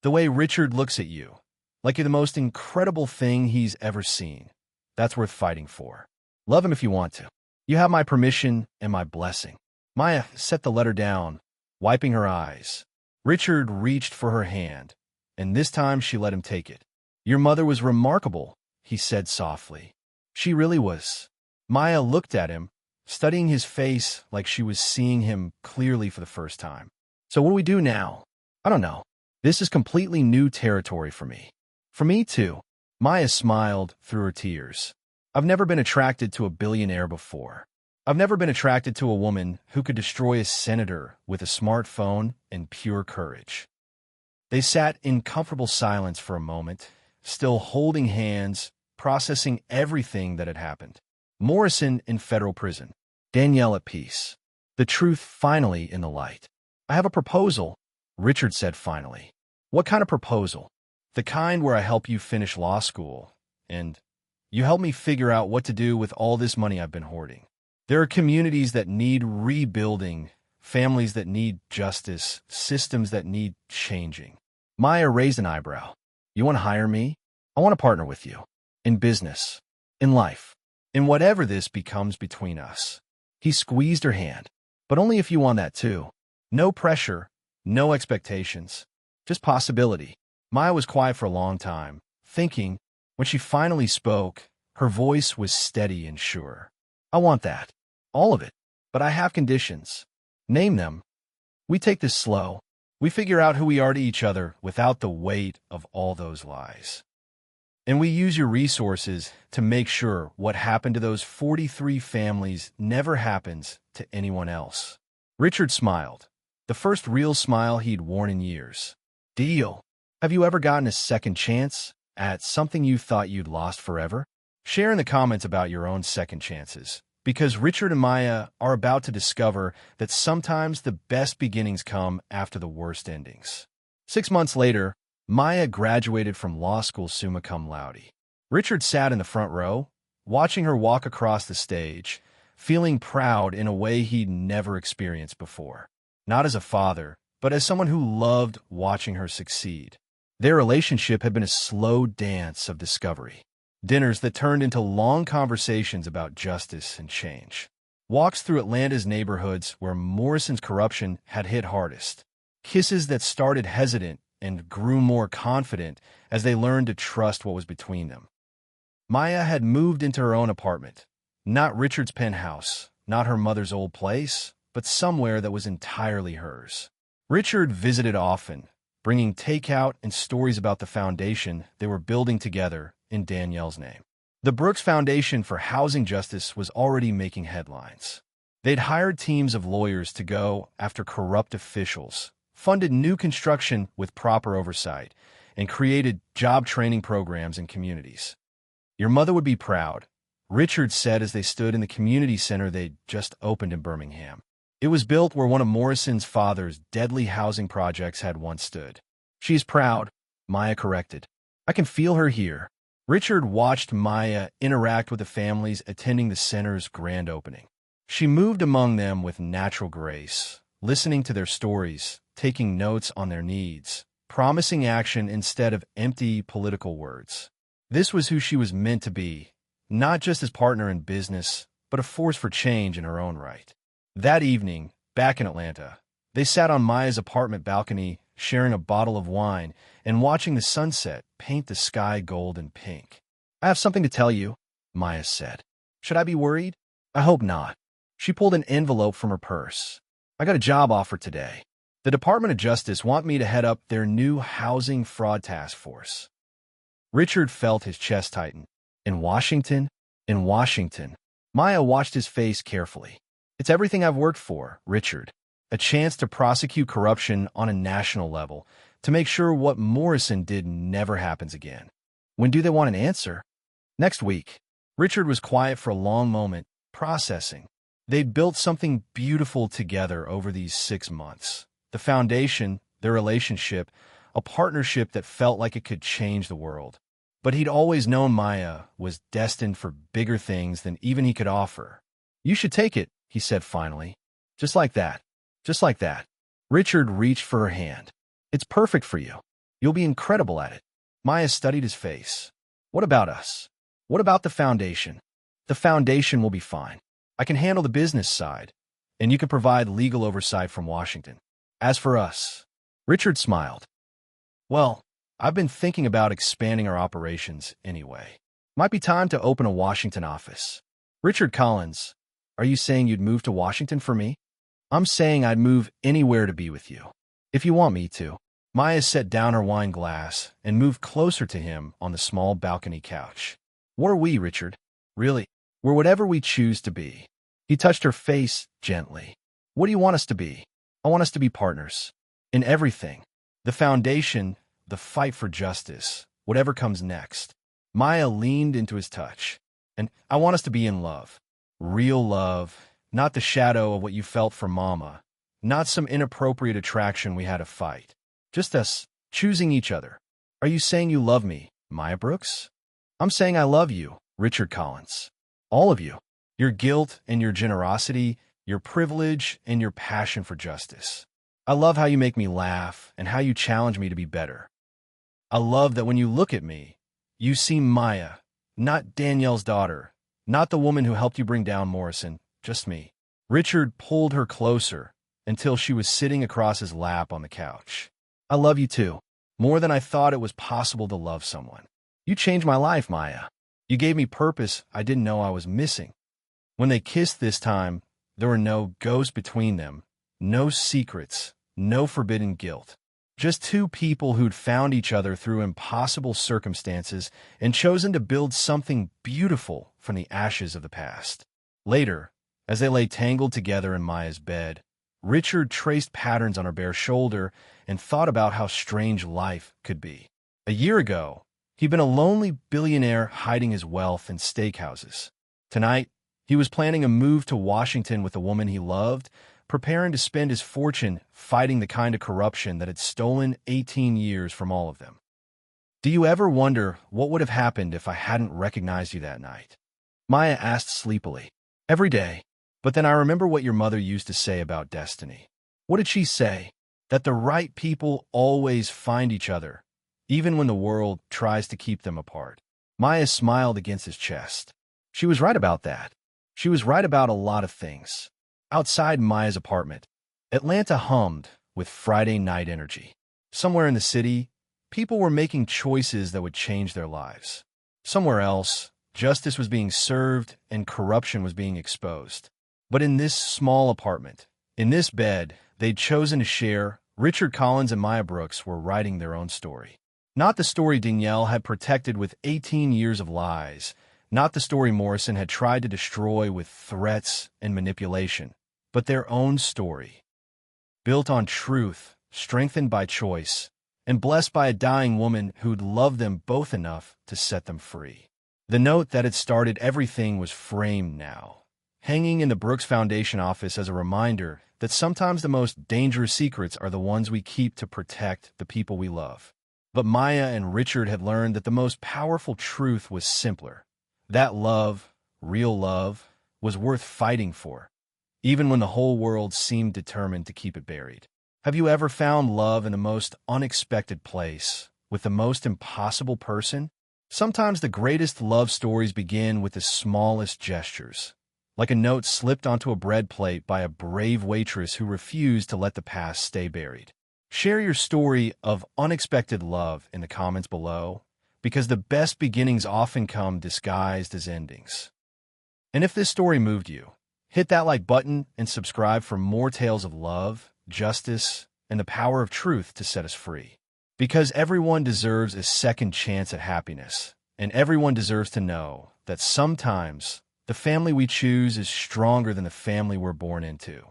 [SPEAKER 1] The way Richard looks at you, like you're the most incredible thing he's ever seen. That's worth fighting for. Love him if you want to. You have my permission and my blessing. Maya set the letter down, wiping her eyes. Richard reached for her hand, and this time she let him take it. Your mother was remarkable, he said softly. She really was. Maya looked at him, studying his face like she was seeing him clearly for the first time. So what do we do now? I don't know. This is completely new territory for me. For me, too. Maya smiled through her tears. I've never been attracted to a billionaire before. I've never been attracted to a woman who could destroy a senator with a smartphone and pure courage. They sat in comfortable silence for a moment, still holding hands, processing everything that had happened. Morrison in federal prison. Danielle at peace. The truth finally in the light. I have a proposal, Richard said finally. What kind of proposal? The kind where I help you finish law school, and you help me figure out what to do with all this money I've been hoarding. There are communities that need rebuilding, families that need justice, systems that need changing. Maya raised an eyebrow. You want to hire me? I want to partner with you. In business. In life. In whatever this becomes between us. He squeezed her hand. But only if you want that too. No pressure, no expectations. Just possibility. Maya was quiet for a long time, thinking. When she finally spoke, her voice was steady and sure. I want that. All of it. But I have conditions. Name them. We take this slow. We figure out who we are to each other without the weight of all those lies. And we use your resources to make sure what happened to those 43 families never happens to anyone else. Richard smiled. The first real smile he'd worn in years. Deal. Have you ever gotten a second chance at something you thought you'd lost forever? Share in the comments about your own second chances, because Richard and Maya are about to discover that sometimes the best beginnings come after the worst endings. 6 months later, Maya graduated from law school summa cum laude. Richard sat in the front row, watching her walk across the stage, feeling proud in a way he'd never experienced before. Not as a father, but as someone who loved watching her succeed. Their relationship had been a slow dance of discovery. Dinners that turned into long conversations about justice and change. Walks through Atlanta's neighborhoods where Morrison's corruption had hit hardest. Kisses that started hesitant and grew more confident as they learned to trust what was between them. Maya had moved into her own apartment. Not Richard's penthouse, not her mother's old place, but somewhere that was entirely hers. Richard visited often, bringing takeout and stories about the foundation they were building together in Danielle's name. The Brooks Foundation for Housing Justice was already making headlines. They'd hired teams of lawyers to go after corrupt officials, funded new construction with proper oversight, and created job training programs in communities. Your mother would be proud, Richard said as they stood in the community center they'd just opened in Birmingham. It was built where one of Morrison's father's deadly housing projects had once stood. She's proud, Maya corrected. I can feel her here. Richard watched Maya interact with the families attending the center's grand opening. She moved among them with natural grace, listening to their stories, taking notes on their needs, promising action instead of empty political words. This was who she was meant to be, not just as partner in business, but a force for change in her own right. That evening, back in Atlanta, they sat on Maya's apartment balcony, sharing a bottle of wine and watching the sunset paint the sky gold and pink. I have something to tell you, Maya said. Should I be worried? I hope not. She pulled an envelope from her purse. I got a job offer today. The Department of Justice want me to head up their new housing fraud task force. Richard felt his chest tighten. In Washington? In Washington. Maya watched his face carefully. It's everything I've worked for, Richard. A chance to prosecute corruption on a national level, to make sure what Morrison did never happens again. When do they want an answer? Next week. Richard was quiet for a long moment, processing. They'd built something beautiful together over these 6 months. The foundation, their relationship, a partnership that felt like it could change the world. But he'd always known Maya was destined for bigger things than even he could offer. You should take it, he said finally. Just like that. Just like that. Richard reached for her hand. It's perfect for you. You'll be incredible at it. Maya studied his face. What about us? What about the foundation? The foundation will be fine. I can handle the business side, and you can provide legal oversight from Washington. As for us, Richard smiled. Well, I've been thinking about expanding our operations anyway. Might be time to open a Washington office. Richard Collins, are you saying you'd move to Washington for me? I'm saying I'd move anywhere to be with you. If you want me to. Maya set down her wine glass and moved closer to him on the small balcony couch. What are we, Richard? Really? We're whatever we choose to be. He touched her face gently. What do you want us to be? I want us to be partners. In everything. The foundation, the fight for justice, whatever comes next. Maya leaned into his touch. And I want us to be in love. Real love, not the shadow of what you felt for Mama. Not some inappropriate attraction we had to fight. Just us, choosing each other. Are you saying you love me, Maya Brooks? I'm saying I love you, Richard Collins. All of you. Your guilt and your generosity, your privilege and your passion for justice. I love how you make me laugh and how you challenge me to be better. I love that when you look at me, you see Maya, not Danielle's daughter, not the woman who helped you bring down Morrison, just me. Richard pulled her closer until she was sitting across his lap on the couch. I love you too, more than I thought it was possible to love someone. You changed my life, Maya. You gave me purpose I didn't know I was missing. When they kissed this time, there were no ghosts between them, no secrets, no forbidden guilt. Just two people who'd found each other through impossible circumstances and chosen to build something beautiful from the ashes of the past. Later, as they lay tangled together in Maya's bed, Richard traced patterns on her bare shoulder and thought about how strange life could be. A year ago, He'd been a lonely billionaire hiding his wealth in steakhouses. Tonight, he was planning a move to Washington with a woman he loved, preparing to spend his fortune fighting the kind of corruption that had stolen 18 years from all of them. Do you ever wonder what would have happened if I hadn't recognized you that night? Maya asked sleepily. Every day. But then I remember what your mother used to say about destiny. What did she say? That the right people always find each other, even when the world tries to keep them apart. Maya smiled against his chest. She was right about that. She was right about a lot of things. Outside Maya's apartment, Atlanta hummed with Friday night energy. Somewhere in the city, people were making choices that would change their lives. Somewhere else, justice was being served and corruption was being exposed. But in this small apartment, in this bed they'd chosen to share, Richard Collins and Maya Brooks were writing their own story. Not the story Danielle had protected with 18 years of lies, not the story Morrison had tried to destroy with threats and manipulation, but their own story. Built on truth, strengthened by choice, and blessed by a dying woman who'd loved them both enough to set them free. The note that had started everything was framed now, hanging in the Brooks Foundation office as a reminder that sometimes the most dangerous secrets are the ones we keep to protect the people we love. But Maya and Richard had learned that the most powerful truth was simpler. That love, real love, was worth fighting for, even when the whole world seemed determined to keep it buried. Have you ever found love in the most unexpected place, with the most impossible person? Sometimes the greatest love stories begin with the smallest gestures, like a note slipped onto a bread plate by a brave waitress who refused to let the past stay buried. Share your story of unexpected love in the comments below, because the best beginnings often come disguised as endings. And if this story moved you, hit that like button and subscribe for more tales of love, justice, and the power of truth to set us free. Because everyone deserves a second chance at happiness, and everyone deserves to know that sometimes the family we choose is stronger than the family we're born into.